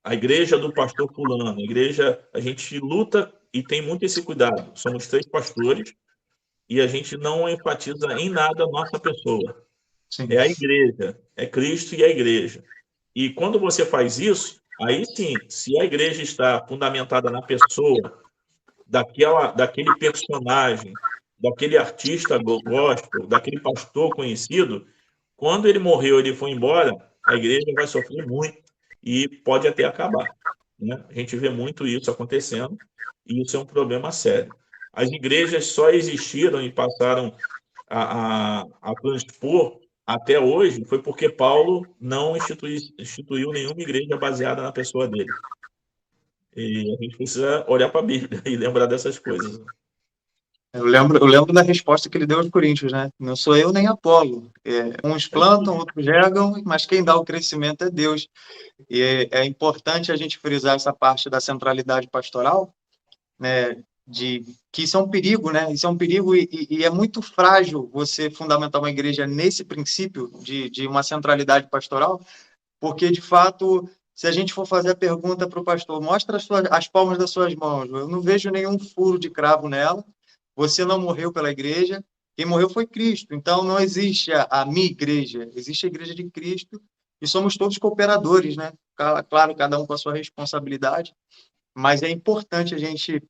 A igreja do pastor fulano, a gente luta e tem muito esse cuidado. Somos 3 pastores e a gente não enfatiza em nada a nossa pessoa. Sim. É a igreja, é Cristo e a igreja. E quando você faz isso, aí sim, se a igreja está fundamentada na pessoa, daquele personagem, daquele artista gospel, daquele pastor conhecido, quando ele morreu, ele foi embora, a igreja vai sofrer muito e pode até acabar, né? A gente vê muito isso acontecendo e isso é um problema sério. As igrejas só existiram e passaram a transpor até hoje foi porque Paulo não instituiu nenhuma igreja baseada na pessoa dele. E a gente precisa olhar para a Bíblia e lembrar dessas coisas. Eu lembro da resposta que ele deu aos Coríntios, né? Não sou eu nem Apolo. Uns plantam, outros regam, mas quem dá o crescimento é Deus. E é importante a gente frisar essa parte da centralidade pastoral, né? Que isso é um perigo, né? Isso é um perigo e é muito frágil você fundamentar uma igreja nesse princípio de uma centralidade pastoral, porque, de fato, se a gente for fazer a pergunta para o pastor, mostra as palmas das suas mãos, eu não vejo nenhum furo de cravo nela, você não morreu pela igreja, quem morreu foi Cristo. Então, não existe a minha igreja, existe a igreja de Cristo e somos todos cooperadores, né? Claro, cada um com a sua responsabilidade, mas é importante a gente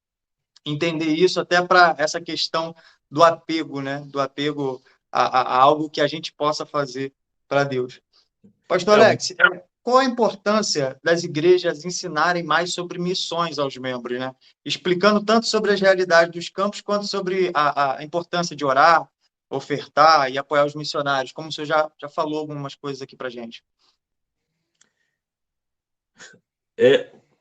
entender isso até para essa questão do apego, né? Do apego a algo que a gente possa fazer para Deus. Pastor É, Alex, qual a importância das igrejas ensinarem mais sobre missões aos membros, né? Explicando tanto sobre as realidades dos campos, quanto sobre a importância de orar, ofertar e apoiar os missionários, como o senhor já falou algumas coisas aqui para a gente.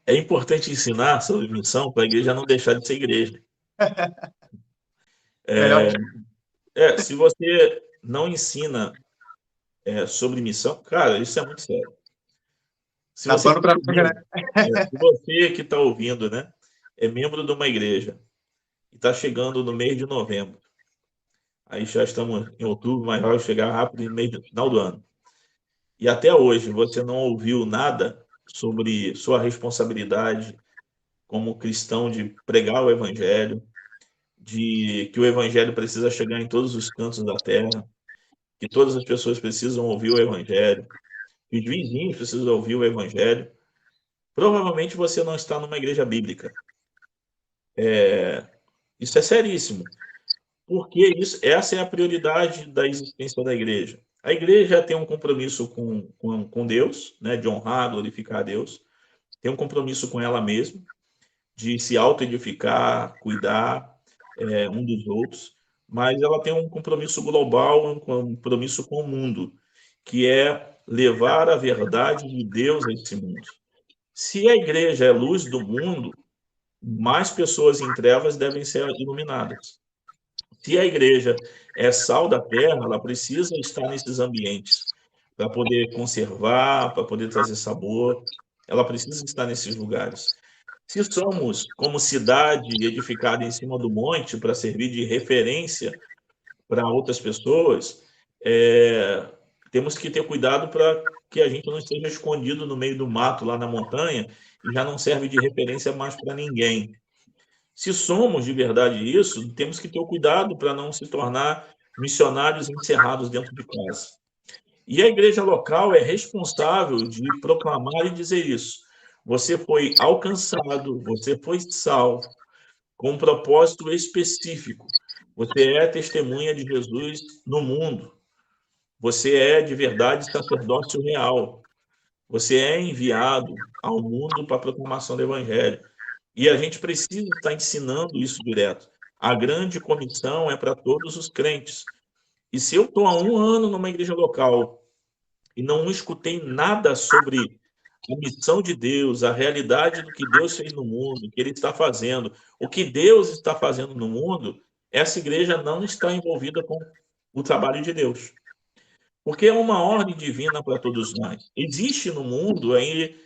é importante ensinar sobre missão para a igreja não deixar de ser igreja. Melhor Se você não ensina sobre missão, cara, isso é muito sério. Se dar você pano para manga, né? se você que está ouvindo, né, é membro de uma igreja e está chegando no mês de novembro, aí já estamos em outubro, mas vai chegar rápido no final do ano. E até hoje você não ouviu nada sobre sua responsabilidade como cristão de pregar o evangelho, de que o evangelho precisa chegar em todos os cantos da terra, que todas as pessoas precisam ouvir o evangelho, que os vizinhos precisam ouvir o evangelho. Provavelmente você não está numa igreja bíblica. Isso é seríssimo, porque essa é a prioridade da existência da igreja. A igreja tem um compromisso com Deus, né, de honrar, glorificar a Deus, tem um compromisso com ela mesma, de se auto-edificar, cuidar um dos outros, mas ela tem um compromisso global, um compromisso com o mundo, que é levar a verdade de Deus a esse mundo. Se a igreja é luz do mundo, mais pessoas em trevas devem ser iluminadas. Se a igreja é sal da terra, ela precisa estar nesses ambientes para poder conservar, para poder trazer sabor. Ela precisa estar nesses lugares. Se somos como cidade edificada em cima do monte para servir de referência para outras pessoas, temos que ter cuidado para que a gente não esteja escondido no meio do mato lá na montanha e já não serve de referência mais para ninguém. Se somos de verdade isso, temos que ter o cuidado para não se tornar missionários encerrados dentro de casa. E a igreja local é responsável de proclamar e dizer isso. Você foi alcançado, você foi salvo, com um propósito específico. Você é testemunha de Jesus no mundo. Você é de verdade sacerdócio real. Você é enviado ao mundo para a proclamação do evangelho. E a gente precisa estar ensinando isso direto. A grande comissão é para todos os crentes. E se eu estou há 1 ano numa igreja local e não escutei nada sobre a missão de Deus, a realidade do que Deus fez no mundo, o que Ele está fazendo, o que Deus está fazendo no mundo, essa igreja não está envolvida com o trabalho de Deus. Porque é uma ordem divina para todos nós. Existe no mundo aí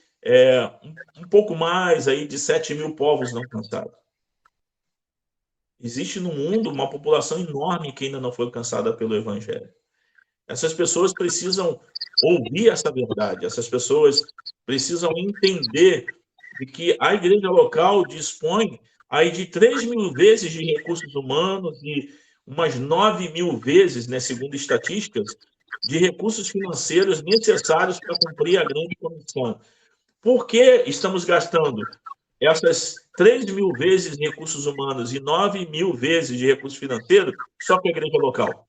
um pouco mais aí de 7.000 povos não alcançados. Existe no mundo uma população enorme que ainda não foi alcançada pelo Evangelho. Essas pessoas precisam ouvir essa verdade, essas pessoas precisam entender de que a igreja local dispõe aí de 3.000 vezes de recursos humanos e umas 9.000 vezes, né, segundo estatísticas, de recursos financeiros necessários para cumprir a grande comissão. Por que estamos gastando essas 3.000 vezes de recursos humanos e 9.000 vezes de recursos financeiros só para a igreja local?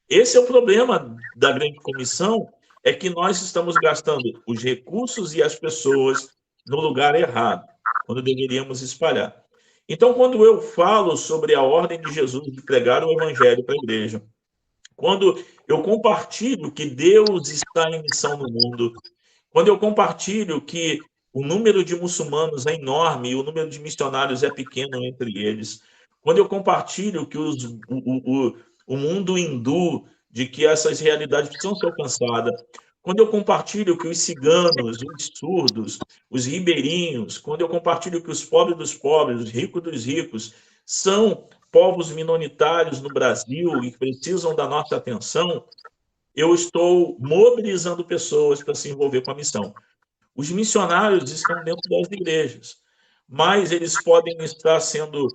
Esse é o problema da grande comissão, é que nós estamos gastando os recursos e as pessoas no lugar errado, quando deveríamos espalhar. Então, quando eu falo sobre a ordem de Jesus de pregar o evangelho para a igreja, quando eu compartilho que Deus está em missão no mundo, quando eu compartilho que o número de muçulmanos é enorme e o número de missionários é pequeno entre eles, quando eu compartilho que o mundo hindu, de que essas realidades precisam ser alcançadas, quando eu compartilho que os ciganos, os surdos, os ribeirinhos, quando eu compartilho que os pobres dos pobres, os ricos dos ricos, são povos minoritários no Brasil e que precisam da nossa atenção, eu estou mobilizando pessoas para se envolver com a missão. Os missionários estão dentro das igrejas, mas eles podem estar sendo,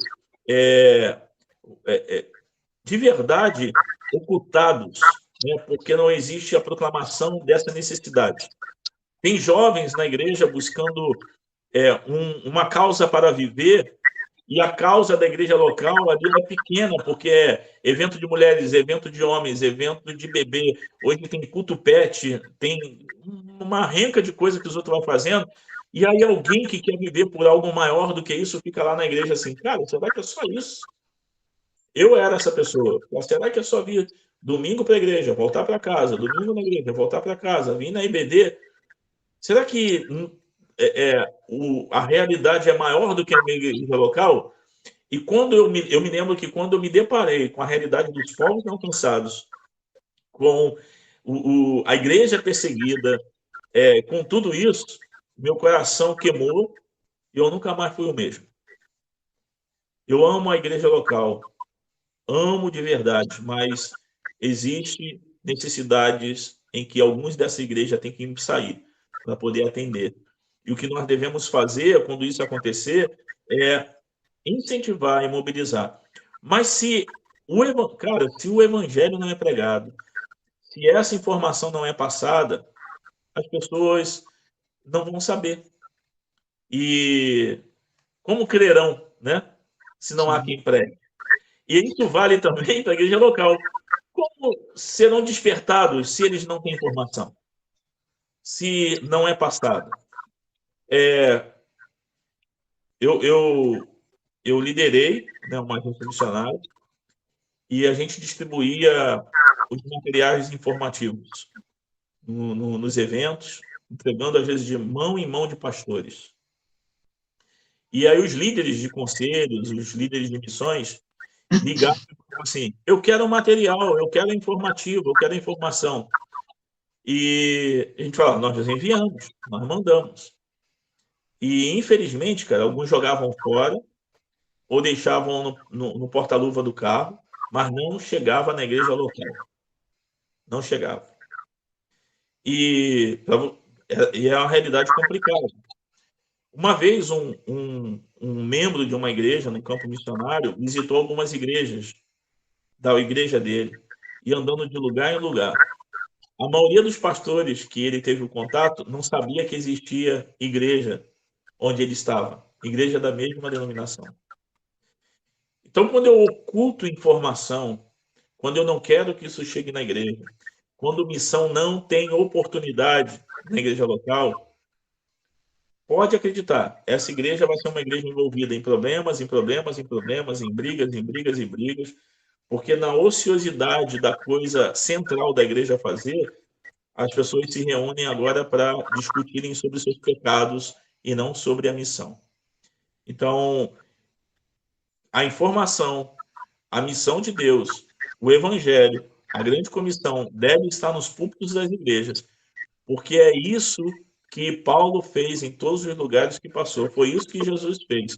de verdade, ocultados, né, porque não existe a proclamação dessa necessidade. Tem jovens na igreja buscando uma causa para viver, e a causa da igreja local ali é pequena, porque é evento de mulheres, evento de homens, evento de bebê. Hoje tem culto pet, tem uma renca de coisa que os outros vão fazendo. E aí alguém que quer viver por algo maior do que isso fica lá na igreja assim, cara, será que é só isso? Eu era essa pessoa. Será que é só vir domingo para a igreja, voltar para casa, domingo na igreja, voltar para casa, vir na IBD? Será que a realidade é maior do que a minha igreja local? E quando eu me lembro que quando eu me deparei com a realidade dos povos não alcançados, com a igreja perseguida, com tudo isso, meu coração queimou e eu nunca mais fui o mesmo. Eu amo a igreja local, amo de verdade, mas existe necessidades em que alguns dessa igreja têm que sair para poder atender. E o que nós devemos fazer quando isso acontecer é incentivar e mobilizar. Mas se o evangelho não é pregado, se essa informação não é passada, as pessoas não vão saber. E como crerão, né? Se não há quem pregue. E isso vale também para a igreja local. Como serão despertados se eles não têm informação? Se não é passado? Eu liderei, né, uma agência missionária e a gente distribuía os materiais informativos nos eventos, entregando às vezes de mão em mão de pastores. E aí os líderes de conselhos, os líderes de missões, ligavam assim, eu quero material, eu quero informativo, eu quero informação. E a gente fala, nós enviamos, nós mandamos. E, infelizmente, cara, alguns jogavam fora ou deixavam no porta-luva do carro, mas não chegava na igreja local. Não chegava. E é uma realidade complicada. Uma vez, um membro de uma igreja, no campo missionário, visitou algumas igrejas da igreja dele, e andando de lugar em lugar. A maioria dos pastores que ele teve o contato não sabia que existia igreja onde ele estava, igreja da mesma denominação. Então, quando eu oculto informação, quando eu não quero que isso chegue na igreja, quando missão não tem oportunidade na igreja local, pode acreditar, essa igreja vai ser uma igreja envolvida em problemas, em problemas, em problemas, em brigas, em brigas e brigas, porque na ociosidade da coisa central da igreja fazer, as pessoas se reúnem agora para discutirem sobre seus pecados e não sobre a missão. Então, a informação, a missão de Deus, o evangelho, a grande comissão deve estar nos púlpitos das igrejas, porque é isso que Paulo fez em todos os lugares que passou. Foi isso que Jesus fez.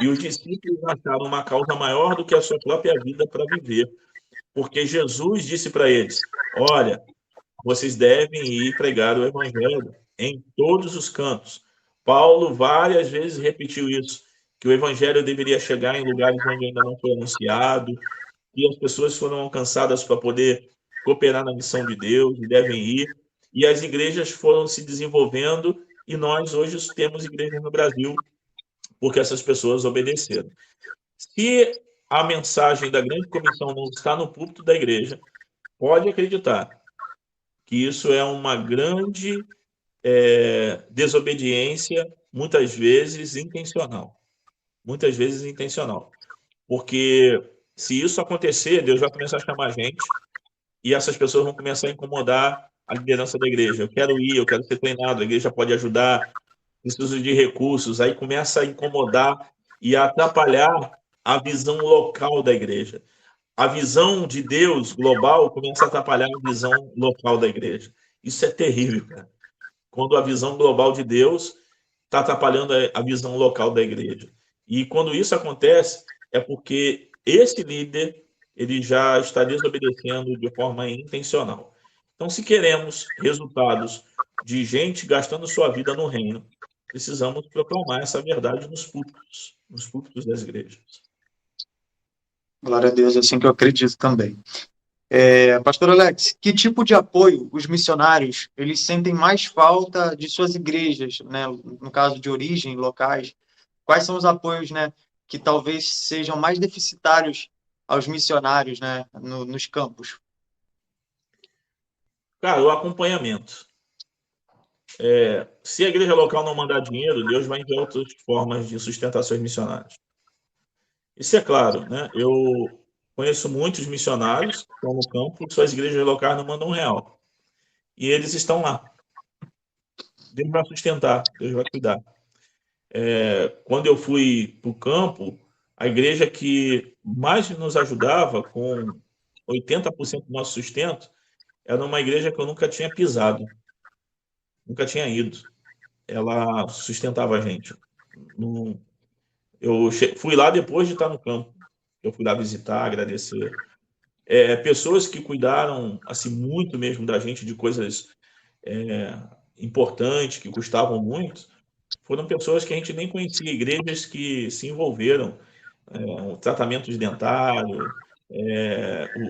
E os discípulos acharam uma causa maior do que a sua própria vida para viver. Porque Jesus disse para eles, olha, vocês devem ir pregar o evangelho em todos os cantos. Paulo várias vezes repetiu isso, que o evangelho deveria chegar em lugares onde ainda não foi anunciado, e as pessoas foram alcançadas para poder cooperar na missão de Deus e devem ir. E as igrejas foram se desenvolvendo e nós hoje temos igrejas no Brasil porque essas pessoas obedeceram. Se a mensagem da grande comissão não está no púlpito da igreja, pode acreditar que isso é uma grande desobediência, muitas vezes intencional. Muitas vezes intencional. Porque se isso acontecer, Deus vai começar a chamar a gente e essas pessoas vão começar a incomodar a liderança da igreja. Eu quero ir, eu quero ser treinado, a igreja pode ajudar, preciso de recursos. Aí começa a incomodar e a atrapalhar a visão local da igreja. A visão de Deus global começa a atrapalhar a visão local da igreja. Isso é terrível, cara. Quando a visão global de Deus está atrapalhando a visão local da igreja. E quando isso acontece, é porque esse líder ele já está desobedecendo de forma intencional. Então, se queremos resultados de gente gastando sua vida no reino, precisamos proclamar essa verdade nos púlpitos das igrejas. Glória a Deus, é assim que eu acredito também. Pastor Alex, que tipo de apoio os missionários eles sentem mais falta de suas igrejas, né? No caso de origem, locais? Quais são os apoios, né, que talvez sejam mais deficitários aos missionários, né, nos campos? Cara, o acompanhamento. Se a igreja local não mandar dinheiro, Deus vai enviar outras formas de sustentações missionárias. Isso é claro, né? Eu conheço muitos missionários que estão no campo e suas igrejas locais não mandam R$1. E eles estão lá. Deus vai sustentar, Deus vai cuidar. Quando eu fui para o campo, a igreja que mais nos ajudava, com 80% do nosso sustento, era uma igreja que eu nunca tinha pisado, nunca tinha ido. Ela sustentava a gente. Eu fui lá depois de estar no campo. Eu fui lá visitar, agradecer. Pessoas que cuidaram assim muito mesmo da gente de coisas importantes, que custavam muito, foram pessoas que a gente nem conhecia, igrejas que se envolveram, o tratamento de dentário,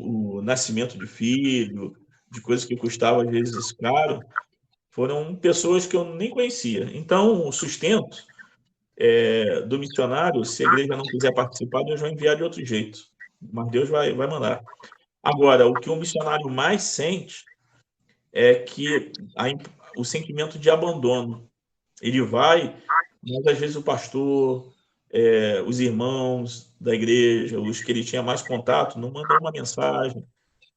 o nascimento de filho, de coisas que custavam às vezes caro, foram pessoas que eu nem conhecia. Então, o sustento do missionário, se a igreja não quiser participar, Deus vai enviar de outro jeito, mas Deus vai mandar. Agora, o que o missionário mais sente é que o sentimento de abandono. Ele vai, mas às vezes o pastor, os irmãos da igreja, os que ele tinha mais contato, não mandam uma mensagem,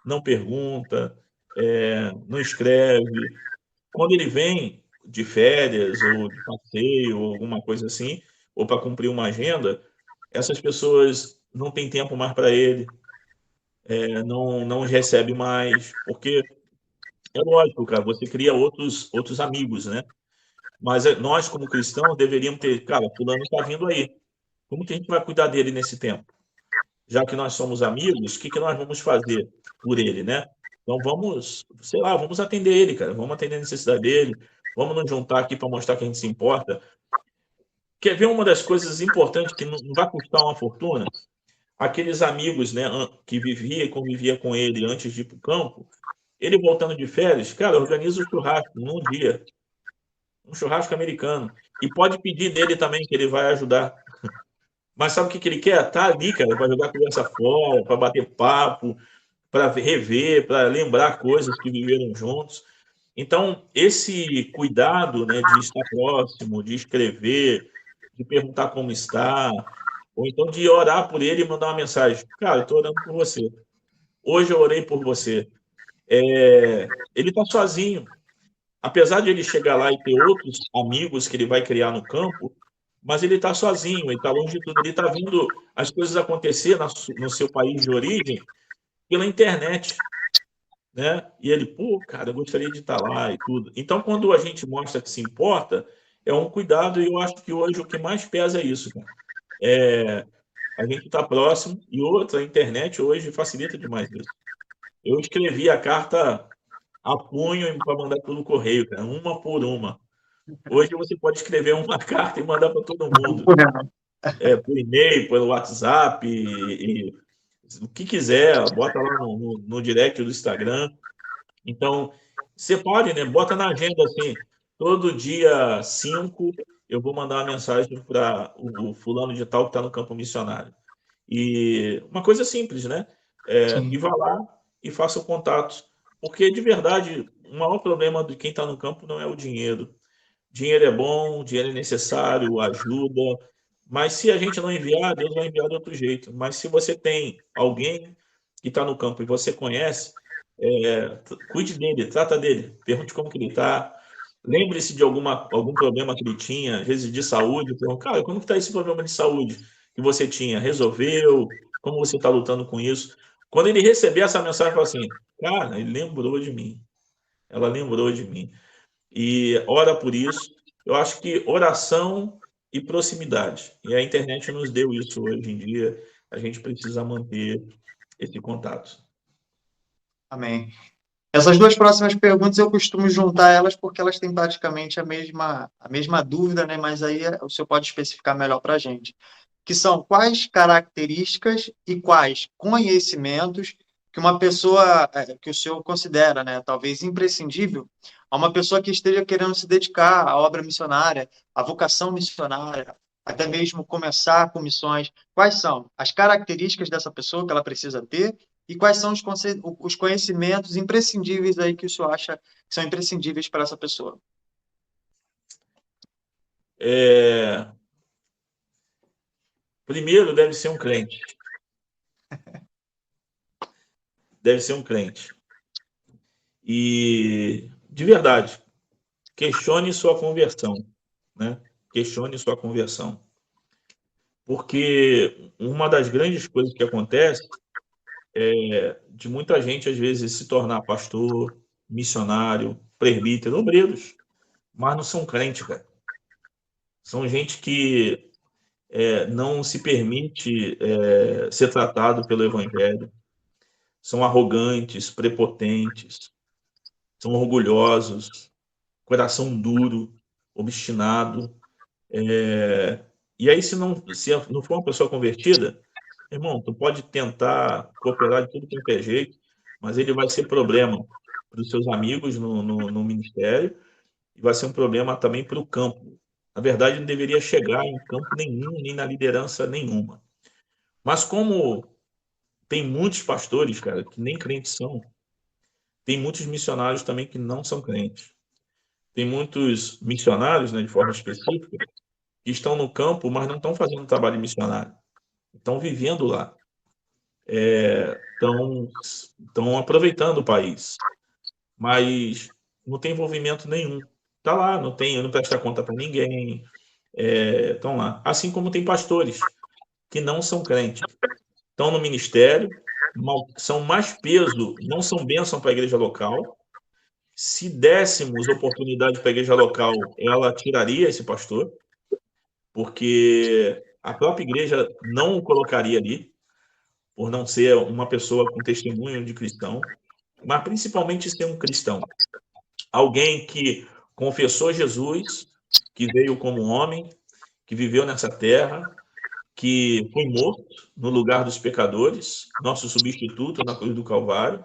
não pergunta, não escreve. Quando ele vem de férias ou de passeio ou alguma coisa assim, ou para cumprir uma agenda, essas pessoas não têm tempo mais para ele, não recebe mais, porque é lógico, cara, você cria outros amigos, né? Mas nós, como cristãos, deveríamos ter, cara, fulano está vindo aí. Como que a gente vai cuidar dele nesse tempo? Já que nós somos amigos, o que nós vamos fazer por ele, né? Então vamos, sei lá, vamos atender ele, cara. Vamos atender a necessidade dele. Vamos nos juntar aqui para mostrar que a gente se importa. Quer ver uma das coisas importantes que não vai custar uma fortuna? Aqueles amigos, né, que vivia e convivia com ele antes de ir para o campo, ele voltando de férias, cara, organiza o churrasco num dia. Um churrasco americano. E pode pedir dele também que ele vai ajudar. Mas sabe o que ele quer? Tá ali, cara, para jogar a conversa fora, para bater papo, para rever, para lembrar coisas que viveram juntos. Então, esse cuidado, né, de estar próximo, de escrever, de perguntar como está, ou então de orar por ele e mandar uma mensagem. Cara, eu estou orando por você. Hoje eu orei por você. Ele está sozinho. Apesar de ele chegar lá e ter outros amigos que ele vai criar no campo, mas ele está sozinho, ele está longe de tudo. Ele está vendo as coisas acontecer no seu país de origem pela internet, né? E ele, pô, cara, eu gostaria de estar lá e tudo. Então, quando a gente mostra que se importa, é um cuidado, e eu acho que hoje o que mais pesa é isso, cara. A gente está próximo, e outra, a internet hoje facilita demais isso. Eu escrevi a carta a punho para mandar pelo correio, cara, uma por uma. Hoje você pode escrever uma carta e mandar para todo mundo. Por e-mail, pelo WhatsApp, o que quiser, bota lá no direct do Instagram. Então, separe, né? Bota na agenda assim, todo dia 5 eu vou mandar uma mensagem para o fulano de tal que está no campo missionário. E uma coisa simples, né? E Sim, vá lá e faça o contato. Porque, de verdade, o maior problema de quem está no campo não é o dinheiro. Dinheiro é bom, dinheiro é necessário, ajuda, mas se a gente não enviar, Deus vai enviar de outro jeito. Mas se você tem alguém que está no campo e você conhece, cuide dele, trata dele, pergunte como que ele está, lembre-se de algum problema que ele tinha, às vezes de saúde, pergunte, cara, como que está esse problema de saúde que você tinha? Resolveu? Como você está lutando com isso? Quando ele receber essa mensagem, fala assim, cara, ele lembrou de mim, ela lembrou de mim e ora por isso. Eu acho que oração e proximidade. E a internet nos deu isso hoje em dia. A gente precisa manter esse contato. amém. Essas duas próximas perguntas eu costumo juntar elas porque elas têm praticamente a mesma dúvida, né? Mas aí o senhor pode especificar melhor para a gente. Que são quais características e quais conhecimentos que uma pessoa, que o senhor considera, né, talvez imprescindível, a uma pessoa que esteja querendo se dedicar à obra missionária, à vocação missionária, até mesmo começar com missões. Quais são as características dessa pessoa que ela precisa ter e quais são os conhecimentos imprescindíveis aí que o senhor acha que são imprescindíveis para essa pessoa? É, Primeiro, deve ser um crente. Deve ser um crente. E, de verdade, questione sua conversão, né? Questione sua conversão. Porque uma das grandes coisas que acontece é de muita gente, às vezes, se tornar pastor, missionário, presbítero, obreiros, mas não são crentes, cara. São gente que não se permite ser tratado pelo evangelho, são arrogantes, prepotentes, são orgulhosos, coração duro, obstinado. E aí, se não for uma pessoa convertida, irmão, tu pode tentar cooperar de tudo que é jeito, mas ele vai ser problema para os seus amigos no ministério e vai ser um problema também para o campo. Na verdade, não deveria chegar em campo nenhum, nem na liderança nenhuma. Mas como tem muitos pastores, cara, que nem crentes são, tem muitos missionários também que não são crentes. Tem muitos missionários, né, de forma específica, que estão no campo, mas não estão fazendo trabalho missionário. Estão vivendo lá. Estão aproveitando o país, mas não tem envolvimento nenhum. Está lá, não presta conta para ninguém, estão lá. Assim como tem pastores que não são crentes, estão no ministério, são mais peso, não são bênção para a igreja local. Se dessemos oportunidade para a igreja local, ela tiraria esse pastor, porque a própria igreja não o colocaria ali, por não ser uma pessoa com testemunho de cristão, mas principalmente ser um cristão. Alguém que confessou Jesus, que veio como homem, que viveu nessa terra, que foi morto no lugar dos pecadores, nosso substituto na cruz do Calvário,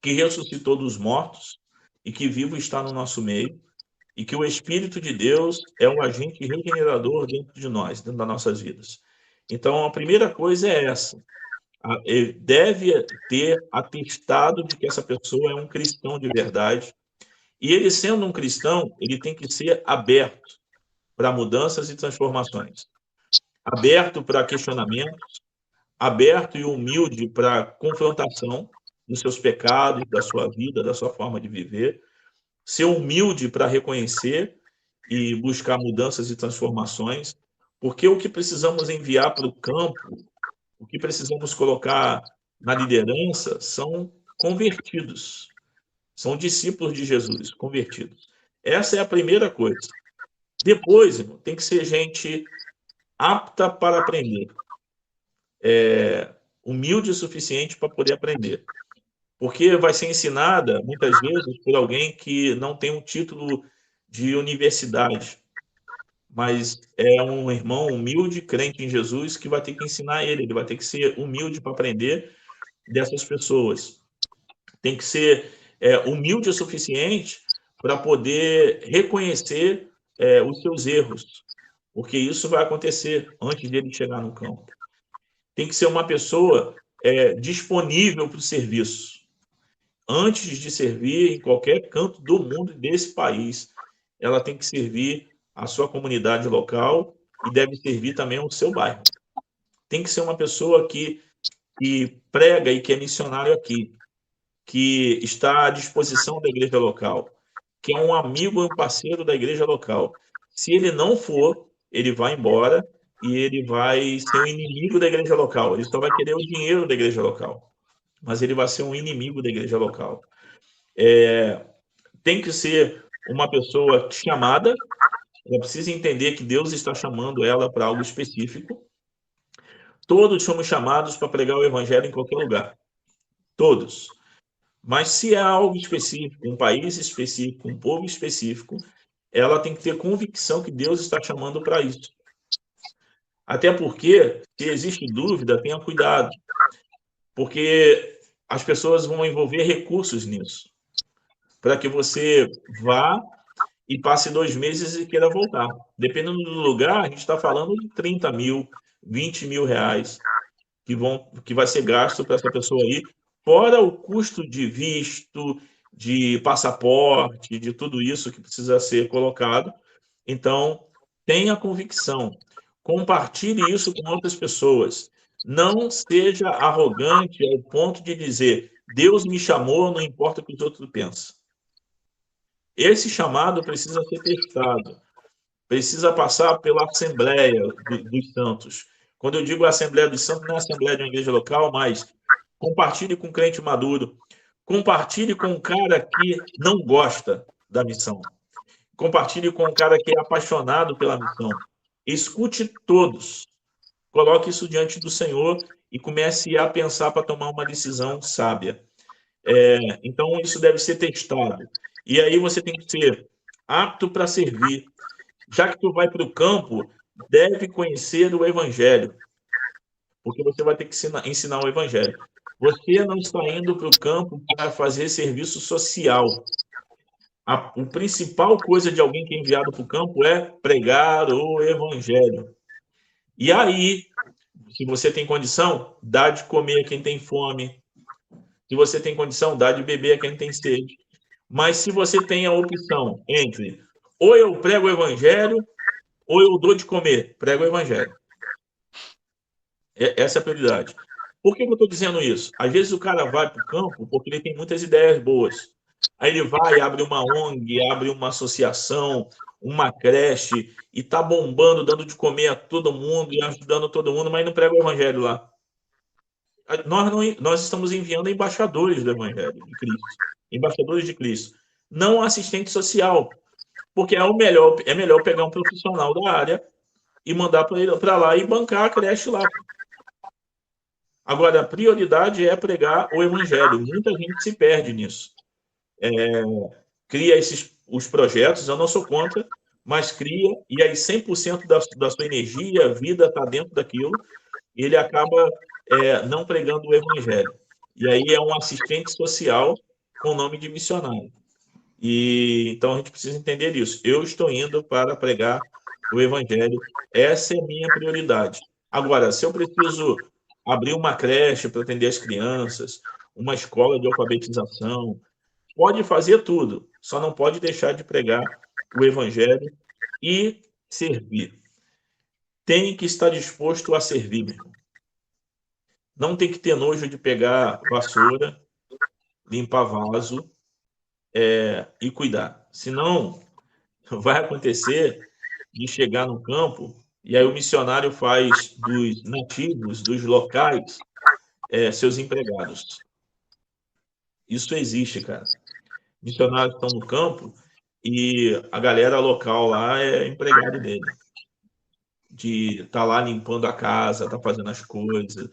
que ressuscitou dos mortos e que vivo está no nosso meio, e que o Espírito de Deus é um agente regenerador dentro de nós, dentro das nossas vidas. Então, a primeira coisa é essa. Ele deve ter atestado de que essa pessoa é um cristão de verdade. E ele, sendo um cristão, ele tem que ser aberto para mudanças e transformações. Aberto para questionamentos, aberto e humilde para confrontação dos seus pecados, da sua vida, da sua forma de viver. Ser humilde para reconhecer e buscar mudanças e transformações, porque o que precisamos enviar para o campo, o que precisamos colocar na liderança são convertidos, são discípulos de Jesus, convertidos. Essa é a primeira coisa. Depois, irmão, tem que ser gente apta para aprender, humilde o suficiente para poder aprender. Porque vai ser ensinada, muitas vezes, por alguém que não tem um título de universidade. mas é um irmão humilde, crente em Jesus, que vai ter que ensinar ele vai ter que ser humilde para aprender dessas pessoas. Tem que ser humilde o suficiente para poder reconhecer os seus erros, porque isso vai acontecer antes dele chegar no campo. Tem que ser uma pessoa disponível para o serviço. Antes de servir em qualquer canto do mundo desse país, ela tem que servir a sua comunidade local e deve servir também ao seu bairro. Tem que ser uma pessoa que prega e que é missionário aqui, que está à disposição da igreja local, que é um amigo e um parceiro da igreja local. Se ele não for, ele vai embora e ele vai ser um inimigo da igreja local. Ele só vai querer o dinheiro da igreja local, mas ele vai ser um inimigo da igreja local. Tem que ser uma pessoa chamada, ela precisa entender que Deus está chamando ela para algo específico. Todos somos chamados para pregar o evangelho em qualquer lugar. Todos. Mas se é algo específico, um país específico, um povo específico, ela tem que ter convicção que Deus está chamando para isso. Até porque, se existe dúvida, tenha cuidado. Porque as pessoas vão envolver recursos nisso. Para que você vá e passe 2 meses e queira voltar. Dependendo do lugar, a gente está falando de 30 mil, 20 mil reais que vai ser gasto para essa pessoa aí, fora o custo de visto, de passaporte, de tudo isso que precisa ser colocado. Então, tenha convicção, compartilhe isso com outras pessoas. Não seja arrogante ao ponto de dizer, Deus me chamou, não importa o que os outros pensam. Esse chamado precisa ser testado, precisa passar pela Assembleia dos Santos. Quando eu digo Assembleia dos Santos, não é a Assembleia de uma igreja local, mas compartilhe com um crente maduro, compartilhe com um cara que não gosta da missão, compartilhe com um cara que é apaixonado pela missão. Escute todos, coloque isso diante do Senhor e comece a pensar para tomar uma decisão sábia. Então, isso deve ser testado. E aí você tem que ser apto para servir. Já que tu vai para o campo, deve conhecer o Evangelho, porque você vai ter que ensinar o Evangelho. Você não está indo para o campo para fazer serviço social. A principal coisa de alguém que é enviado para o campo é pregar o Evangelho. E aí, se você tem condição, dá de comer a quem tem fome. Se você tem condição, dá de beber a quem tem sede. Mas se você tem a opção entre ou eu prego o Evangelho ou eu dou de comer, prego o Evangelho. Essa é a prioridade. Por que eu estou dizendo isso? Às vezes o cara vai para o campo porque ele tem muitas ideias boas. Aí ele vai, abre uma ONG, abre uma associação, uma creche, e está bombando, dando de comer a todo mundo e ajudando todo mundo, mas não prega o Evangelho lá. Nós estamos enviando embaixadores do Evangelho de Cristo. Embaixadores de Cristo. Não assistente social. Porque é melhor pegar um profissional da área e mandar para lá e bancar a creche lá. Agora, a prioridade é pregar o Evangelho. Muita gente se perde nisso. Cria os projetos, eu não sou contra, mas cria, e aí 100% da sua energia, vida está dentro daquilo, e ele acaba não pregando o Evangelho. E aí é um assistente social com o nome de missionário. E então a gente precisa entender isso. Eu estou indo para pregar o Evangelho, essa é a minha prioridade. Agora, se eu preciso abrir uma creche para atender as crianças, uma escola de alfabetização, pode fazer tudo, só não pode deixar de pregar o Evangelho e servir. Tem que estar disposto a servir, meu irmão. Não tem que ter nojo de pegar vassoura, limpar vaso e cuidar. Senão, vai acontecer de chegar no campo e aí o missionário faz dos nativos, dos locais, seus empregados. Isso existe, cara. Missionários estão no campo e a galera local lá é empregado dele. De estar lá limpando a casa, tá fazendo as coisas.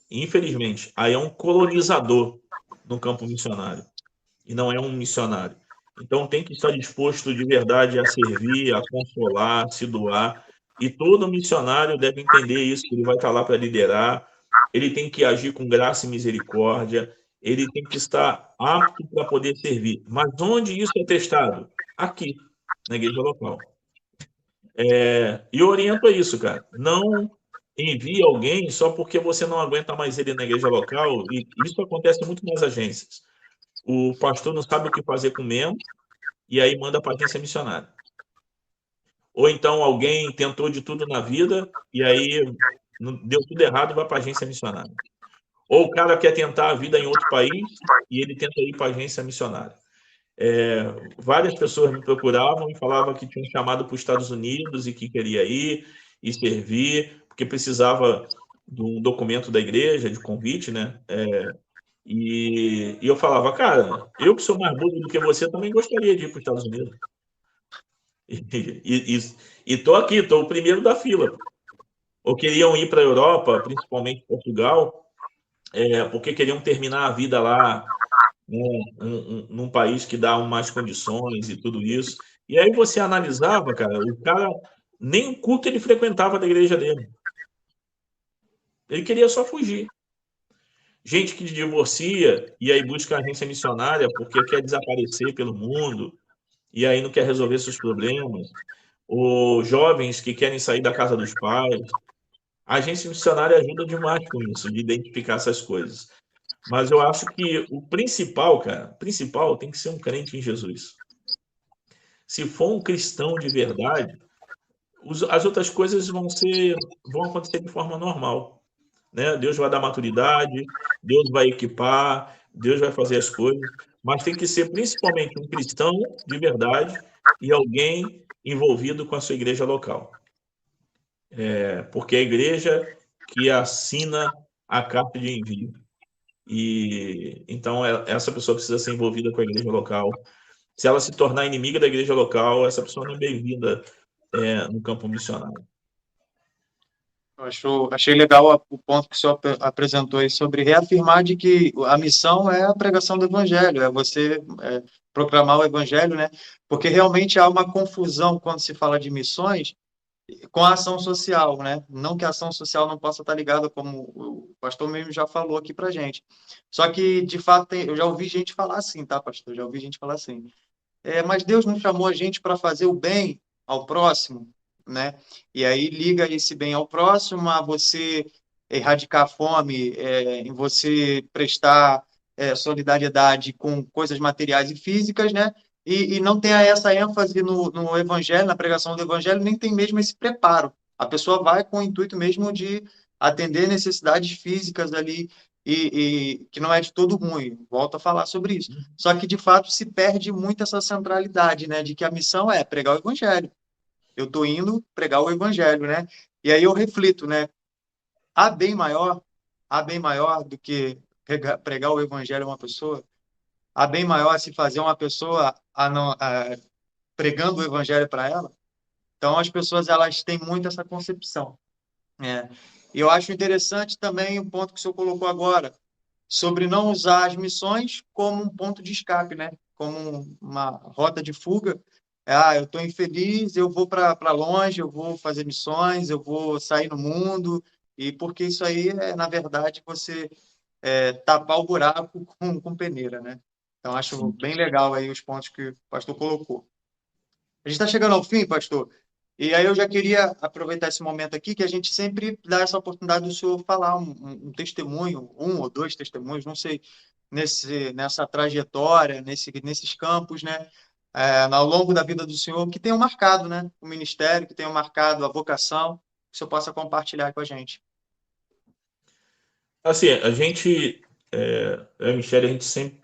Infelizmente, aí é um colonizador no campo missionário. E não é um missionário. Então, tem que estar disposto de verdade a servir, a consolar, a se doar. E todo missionário deve entender isso, que ele vai estar lá para liderar, ele tem que agir com graça e misericórdia, ele tem que estar apto para poder servir. Mas onde isso é testado? Aqui, na igreja local. E eu oriento a isso, cara. Não envie alguém só porque você não aguenta mais ele na igreja local, e isso acontece muito nas agências. O pastor não sabe o que fazer com o membro, e aí manda para a agência missionária. Ou então alguém tentou de tudo na vida, e aí deu tudo errado e vai para a agência missionária. Ou o cara quer tentar a vida em outro país, e ele tenta ir para a agência missionária. Várias pessoas me procuravam e falavam que tinham chamado para os Estados Unidos e que queria ir e servir, porque precisava de um documento da igreja, de convite, né? E eu falava, cara, eu que sou mais burro do que você, também gostaria de ir para os Estados Unidos. E tô aqui, tô o primeiro da fila. Ou queriam ir para a Europa, principalmente Portugal, porque queriam terminar a vida lá, num país que dá mais condições e tudo isso. E aí você analisava, cara, o cara nem o culto ele frequentava da igreja dele. Ele queria só fugir. Gente que divorcia e aí busca a agência missionária porque quer desaparecer pelo mundo e aí não quer resolver seus problemas. Ou jovens que querem sair da casa dos pais. A agência missionária ajuda demais com isso, de identificar essas coisas. Mas eu acho que o principal, cara, principal tem que ser um crente em Jesus. Se for um cristão de verdade, as outras coisas vão acontecer de forma normal, né? Deus vai dar maturidade, Deus vai equipar, Deus vai fazer as coisas, mas tem que ser principalmente um cristão de verdade e alguém envolvido com a sua igreja local. Porque é a igreja que assina a carta de envio. E então essa pessoa precisa ser envolvida com a igreja local. Se ela se tornar inimiga da igreja local, essa pessoa não é bem-vinda no campo missionário. Achei legal o ponto que o senhor apresentou aí sobre reafirmar de que a missão é a pregação do evangelho, é você proclamar o evangelho, né? Porque realmente há uma confusão quando se fala de missões com a ação social, né? Não que a ação social não possa estar ligada, como o pastor mesmo já falou aqui pra gente. Só que, de fato, eu já ouvi gente falar assim, tá, pastor? Já ouvi gente falar assim. Mas Deus não chamou a gente para fazer o bem ao próximo, né? E aí liga esse bem ao próximo a você erradicar a fome, em você prestar solidariedade com coisas materiais e físicas, né? E não tem essa ênfase no evangelho, na pregação do evangelho, nem tem mesmo esse preparo. A pessoa vai com o intuito mesmo de atender necessidades físicas ali, e que não é de todo ruim, volto a falar sobre isso. Só que, de fato, se perde muito essa centralidade, né, de que a missão é pregar o evangelho. Eu estou indo pregar o evangelho, né? E aí eu reflito, né? Há bem maior do que pregar o evangelho a uma pessoa? Há bem maior se fazer uma pessoa pregando o evangelho para ela? Então, as pessoas, elas têm muito essa concepção. E eu acho interessante também o ponto que o senhor colocou agora, sobre não usar as missões como um ponto de escape, né? Como uma rota de fuga. Eu estou infeliz, eu vou para longe, eu vou fazer missões, eu vou sair no mundo, e porque isso aí na verdade, você tapar o buraco com peneira, né? Então, acho bem legal aí os pontos que o pastor colocou. A gente está chegando ao fim, pastor, e aí eu já queria aproveitar esse momento aqui, que a gente sempre dá essa oportunidade do senhor falar um testemunho, um ou dois testemunhos, não sei, nessa trajetória, nesses campos, né? Ao longo da vida do senhor, que tenham marcado, né? O ministério, que tenham marcado a vocação, que o senhor possa compartilhar com a gente. Assim, a gente, a Michelle, a gente sempre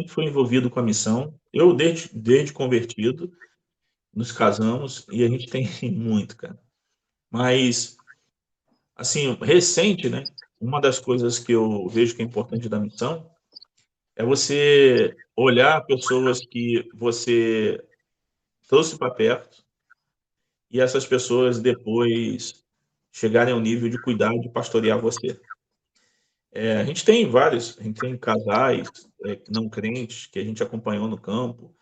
foi envolvido com a missão. Eu, desde convertido, nos casamos e a gente tem muito, cara. Mas, assim, recente, né? Uma das coisas que eu vejo que é importante da missão é você olhar pessoas que você trouxe para perto e essas pessoas depois chegarem ao nível de cuidar e de pastorear você. A gente tem casais não crentes que a gente acompanhou no campo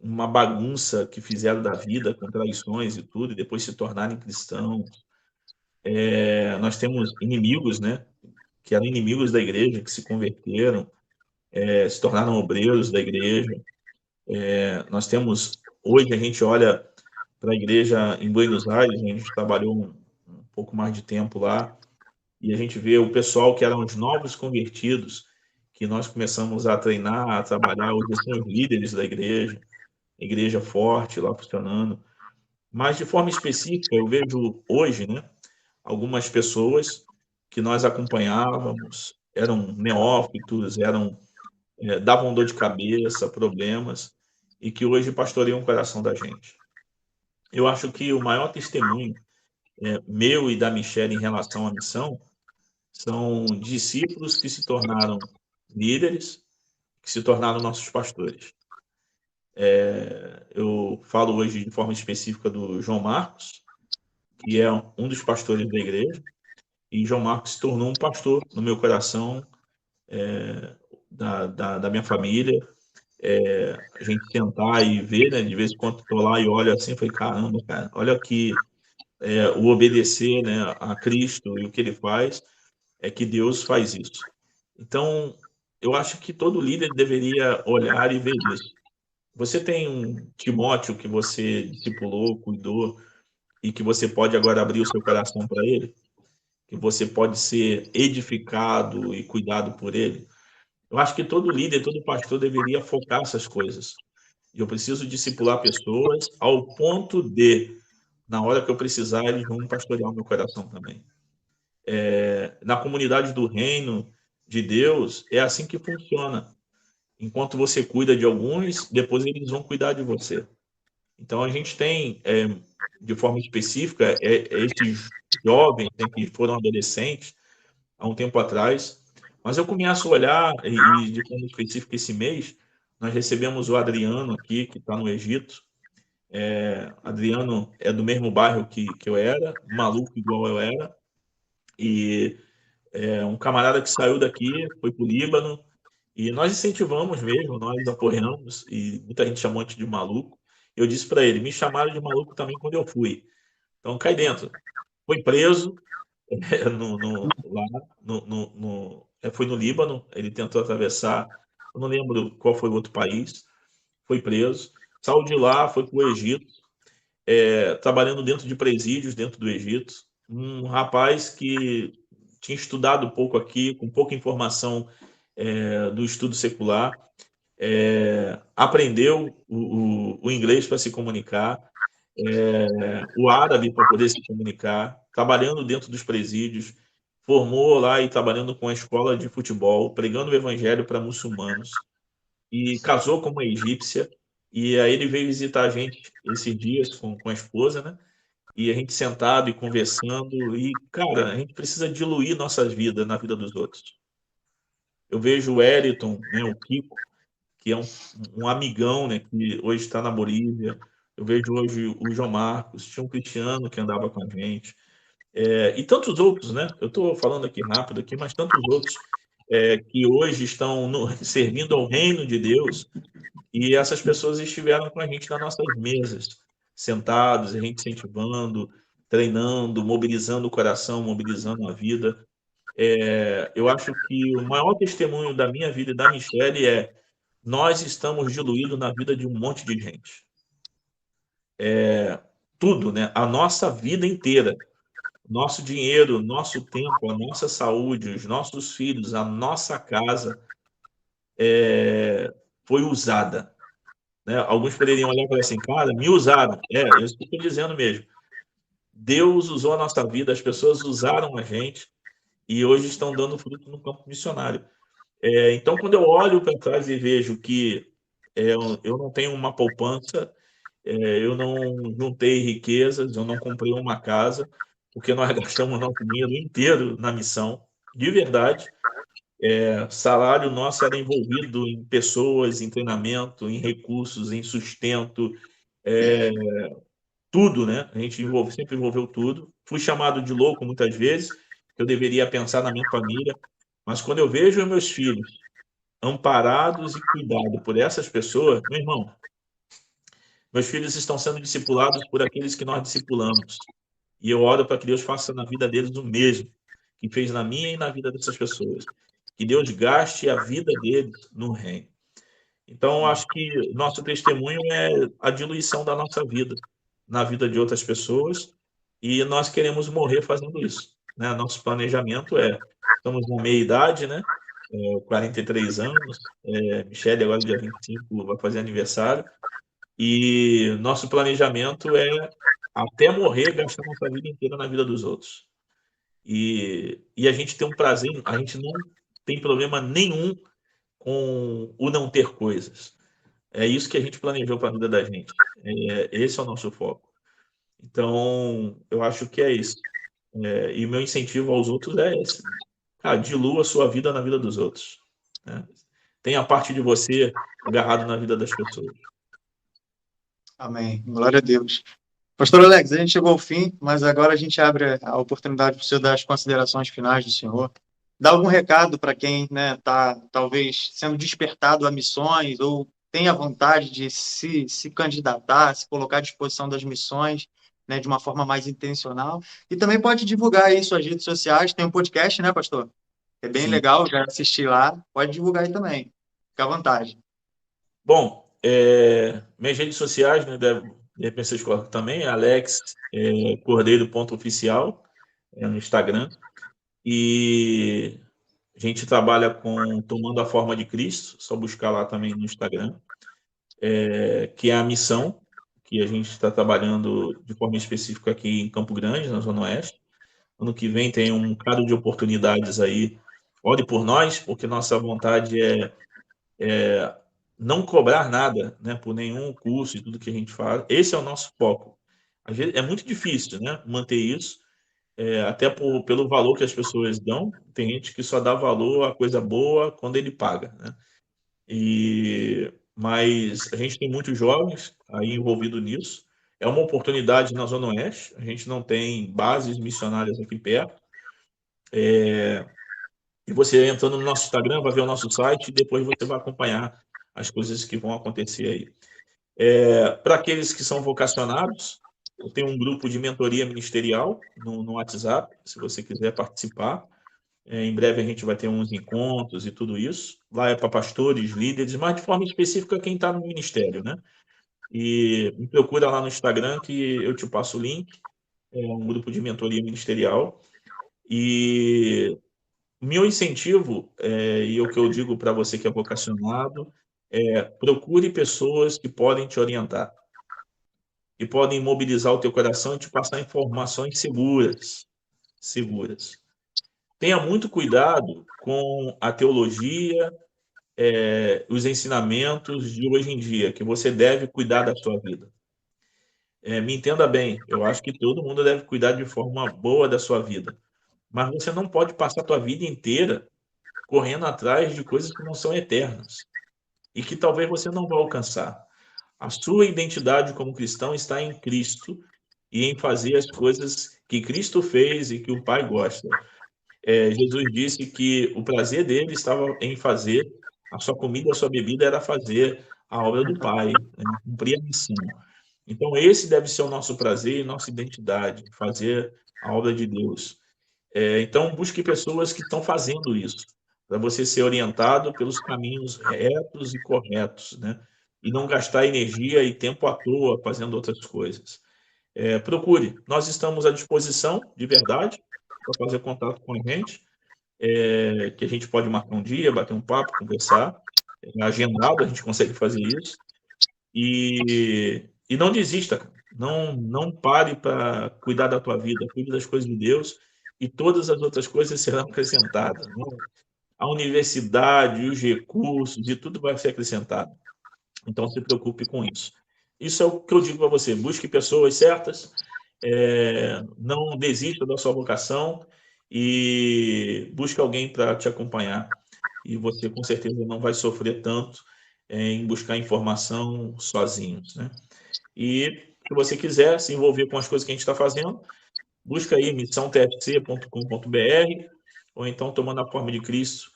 uma bagunça que fizeram da vida, com traições e tudo, e depois se tornarem cristãos. Nós temos inimigos, né, que eram inimigos da igreja, que se converteram, se tornaram obreiros da igreja. Nós temos, hoje a gente olha para a igreja em Buenos Aires, a gente trabalhou um pouco mais de tempo lá, e a gente vê o pessoal que eram os novos convertidos, que nós começamos a treinar, a trabalhar, hoje são os líderes da igreja forte lá funcionando. Mas de forma específica, eu vejo hoje, né, algumas pessoas que nós acompanhávamos, eram neófitos, davam dor de cabeça, problemas, e que hoje pastoreiam o coração da gente. Eu acho que o maior testemunho meu e da Michelle em relação à missão são discípulos que se tornaram líderes, que se tornaram nossos pastores. Eu falo hoje de forma específica do João Marcos, que é um dos pastores da igreja, e João Marcos se tornou um pastor no meu coração, da minha família. A gente sentar e ver, né, de vez em quando estou lá e olho assim, falei, caramba, cara, olha aqui, o obedecer, né, a Cristo e o que ele faz, é que Deus faz isso. Então, eu acho que todo líder deveria olhar e ver isso. Você tem um Timóteo que você discipulou, cuidou, e que você pode agora abrir o seu coração para ele, que você pode ser edificado e cuidado por ele. Eu acho que todo líder, todo pastor deveria focar essas coisas. E eu preciso discipular pessoas ao ponto de, na hora que eu precisar, eles vão pastorear o meu coração também. Na comunidade do reino de Deus, é assim que funciona. Enquanto você cuida de alguns, depois eles vão cuidar de você. Então, a gente tem, de forma específica, esses jovens, né, que foram adolescentes há um tempo atrás, mas eu começo a olhar, e de forma específica esse mês, nós recebemos o Adriano aqui, que está no Egito. Adriano é do mesmo bairro que eu era, maluco igual eu era, e é um camarada que saiu daqui, foi para o Líbano, e nós incentivamos mesmo, nós apoiamos, e muita gente chamou a gente de maluco. Eu disse para ele, me chamaram de maluco também quando eu fui. Então, cai dentro. Foi preso lá, foi no Líbano, ele tentou atravessar, eu não lembro qual foi o outro país, foi preso, saiu de lá, foi para o Egito, trabalhando dentro de presídios dentro do Egito. Um rapaz que tinha estudado um pouco aqui, com pouca informação do estudo secular, aprendeu o inglês para se comunicar, o árabe para poder se comunicar, trabalhando dentro dos presídios, formou lá e trabalhando com a escola de futebol, pregando o evangelho para muçulmanos, e casou com uma egípcia, e aí ele veio visitar a gente esses dias com a esposa, né? E a gente sentado e conversando, e, cara, a gente precisa diluir nossas vidas na vida dos outros. Eu vejo o Wellington, né, o Kiko, que é um amigão, né, que hoje está na Bolívia. Eu vejo hoje o João Marcos, tinha um Cristiano que andava com a gente, e tantos outros, né? Eu estou falando aqui rápido aqui, mas tantos outros que hoje estão servindo ao reino de Deus, e essas pessoas estiveram com a gente nas nossas mesas, sentados, a gente incentivando, treinando, mobilizando o coração, mobilizando a vida. Eu acho que o maior testemunho da minha vida e da Michelle nós estamos diluídos na vida de um monte de gente. Tudo, né? A nossa vida inteira, nosso dinheiro, nosso tempo, a nossa saúde, os nossos filhos, a nossa casa foi usada, né? Alguns poderiam olhar e falar assim, cara, me usaram. Eu estou dizendo mesmo. Deus usou a nossa vida, as pessoas usaram a gente e hoje estão dando fruto no campo missionário. Então, quando eu olho para trás e vejo que eu não tenho uma poupança, eu não juntei riquezas, eu não comprei uma casa, porque nós gastamos nosso dinheiro inteiro na missão, de verdade. Salário nosso era envolvido em pessoas, em treinamento, em recursos, em sustento, tudo, né? A gente sempre envolveu tudo. Fui chamado de louco muitas vezes, que eu deveria pensar na minha família, mas quando eu vejo meus filhos amparados e cuidados por essas pessoas, meu irmão, Meus filhos estão sendo discipulados por aqueles que nós discipulamos. E eu oro para que Deus faça na vida deles o mesmo que fez na minha e na vida dessas pessoas. Que Deus gaste a vida deles no reino. Então, eu acho que nosso testemunho é a diluição da nossa vida na vida de outras pessoas, e nós queremos morrer fazendo isso, né? Nosso planejamento estamos na meia-idade, né? 43 anos, Michele agora dia 25 vai fazer aniversário, e nosso planejamento é, até morrer, gastar nossa vida inteira na vida dos outros. E a gente tem um prazer, a gente não tem problema nenhum com o não ter coisas. É isso que a gente planejou para a vida da gente. Esse é o nosso foco. Então, eu acho que é isso. E o meu incentivo aos outros é esse. Cara, dilua a sua vida na vida dos outros, né? Tenha parte de você agarrado na vida das pessoas. Amém. Glória a Deus. Pastor Alex, a gente chegou ao fim, mas agora a gente abre a oportunidade para o senhor dar as considerações finais do senhor. Dá algum recado para quem está, talvez, sendo despertado a missões ou tem a vontade de se candidatar, se colocar à disposição das missões, né, de uma forma mais intencional. E também pode divulgar aí suas redes sociais. Tem um podcast, né, pastor? É bem Sim. legal, já assisti lá. Pode divulgar aí também. Fica à vontade. Bom, minhas redes sociais, né, de repente vocês colocam também, Alex Cordeiro.oficial, no Instagram. E a gente trabalha com Tomando a Forma de Cristo, só buscar lá também no Instagram, que é a missão que a gente está trabalhando de forma específica aqui em Campo Grande, na Zona Oeste. Ano que vem tem um bocado de oportunidades aí. Ore por nós, porque nossa vontade é não cobrar nada, né, por nenhum curso e tudo que a gente faz. Esse é o nosso foco. Às vezes é muito difícil, né, manter isso, até pelo valor que as pessoas dão. Tem gente que só dá valor à coisa boa quando ele paga, né? Mas a gente tem muitos jovens aí envolvidos nisso. É uma oportunidade na Zona Oeste. A gente não tem bases missionárias aqui perto. E você entrando no nosso Instagram, vai ver o nosso site e depois você vai acompanhar as coisas que vão acontecer aí. Para aqueles que são vocacionados, eu tenho um grupo de mentoria ministerial no WhatsApp, se você quiser participar. Em breve a gente vai ter uns encontros e tudo isso. Lá é para pastores, líderes, mas de forma específica quem está no ministério, né? E me procura lá no Instagram que eu te passo o link. É um grupo de mentoria ministerial. E meu incentivo, e o que eu digo para você que é vocacionado, procure pessoas que podem te orientar, que podem mobilizar o teu coração e te passar informações seguras, seguras. Tenha muito cuidado com a teologia, os ensinamentos de hoje em dia, que você deve cuidar da sua vida. Me entenda bem, eu acho que todo mundo deve cuidar de forma boa da sua vida, mas você não pode passar a tua vida inteira correndo atrás de coisas que não são eternas e que talvez você não vá alcançar. A sua identidade como cristão está em Cristo e em fazer as coisas que Cristo fez e que o Pai gosta. Jesus disse que o prazer dele estava em fazer a sua comida, a sua bebida era fazer a obra do Pai, né? Cumprir a missão. Então, esse deve ser o nosso prazer e nossa identidade, fazer a obra de Deus. Então, busque pessoas que estão fazendo isso, para você ser orientado pelos caminhos retos e corretos, né? E não gastar energia e tempo à toa fazendo outras coisas. Procure, nós estamos à disposição, de verdade, para fazer contato com a gente, que a gente pode marcar um dia, bater um papo, conversar. Agendado, a gente consegue fazer isso. E não desista, cara. Não pare para cuidar da tua vida, cuide das coisas de Deus e todas as outras coisas serão acrescentadas, né? A universidade, os recursos e tudo vai ser acrescentado. Então, se preocupe com isso. Isso é o que eu digo para você. Busque pessoas certas, não desista da sua vocação e busque alguém para te acompanhar. E você, com certeza, não vai sofrer tanto em buscar informação sozinhos, né? E se você quiser se envolver com as coisas que a gente está fazendo, busca aí missãotfc.com.br ou então Tomando a Forma de Cristo,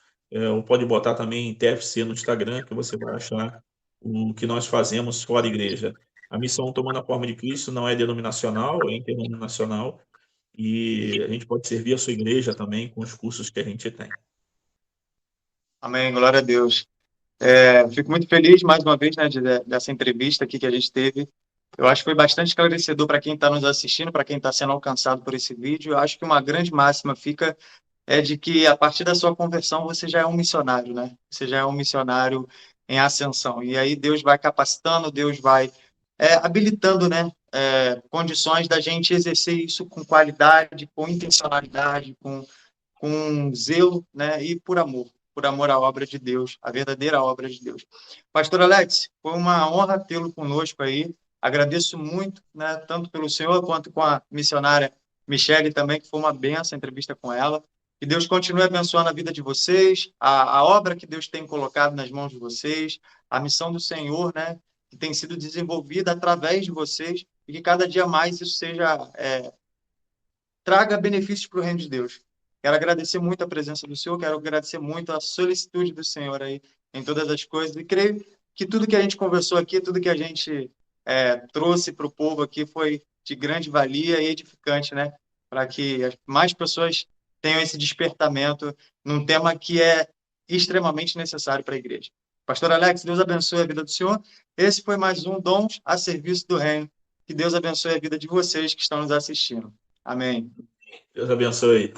ou pode botar também TFC no Instagram, que você vai achar o que nós fazemos fora da igreja. A missão Tomando a Forma de Cristo não é denominacional, é interdenominacional, e a gente pode servir a sua igreja também com os cursos que a gente tem. Amém, glória a Deus. Fico muito feliz, mais uma vez, né, dessa entrevista aqui que a gente teve. Eu acho que foi bastante esclarecedor para quem está nos assistindo, para quem está sendo alcançado por esse vídeo. Eu acho que uma grande máxima fica de que, a partir da sua conversão, você já é um missionário, né? Você já é um missionário em ascensão. E aí Deus vai capacitando, Deus vai habilitando, né, condições da gente exercer isso com qualidade, com intencionalidade, com zelo, né, e por amor à obra de Deus, a verdadeira obra de Deus. Pastor Alex, foi uma honra tê-lo conosco aí. Agradeço muito, né, tanto pelo senhor quanto com a missionária Michele também, que foi uma benção a entrevista com ela. Que Deus continue abençoando a vida de vocês, a obra que Deus tem colocado nas mãos de vocês, a missão do Senhor, né, que tem sido desenvolvida através de vocês, e que cada dia mais isso traga benefícios para o reino de Deus. Quero agradecer muito a presença do Senhor, quero agradecer muito a solicitude do Senhor aí em todas as coisas, e creio que tudo que a gente conversou aqui, tudo que a gente trouxe para o povo aqui foi de grande valia e edificante, né? Para que mais pessoas tenham esse despertamento num tema que é extremamente necessário para a igreja. Pastor Alex, Deus abençoe a vida do senhor. Esse foi mais um Dons a Serviço do Reino. Que Deus abençoe a vida de vocês que estão nos assistindo. Amém. Deus abençoe.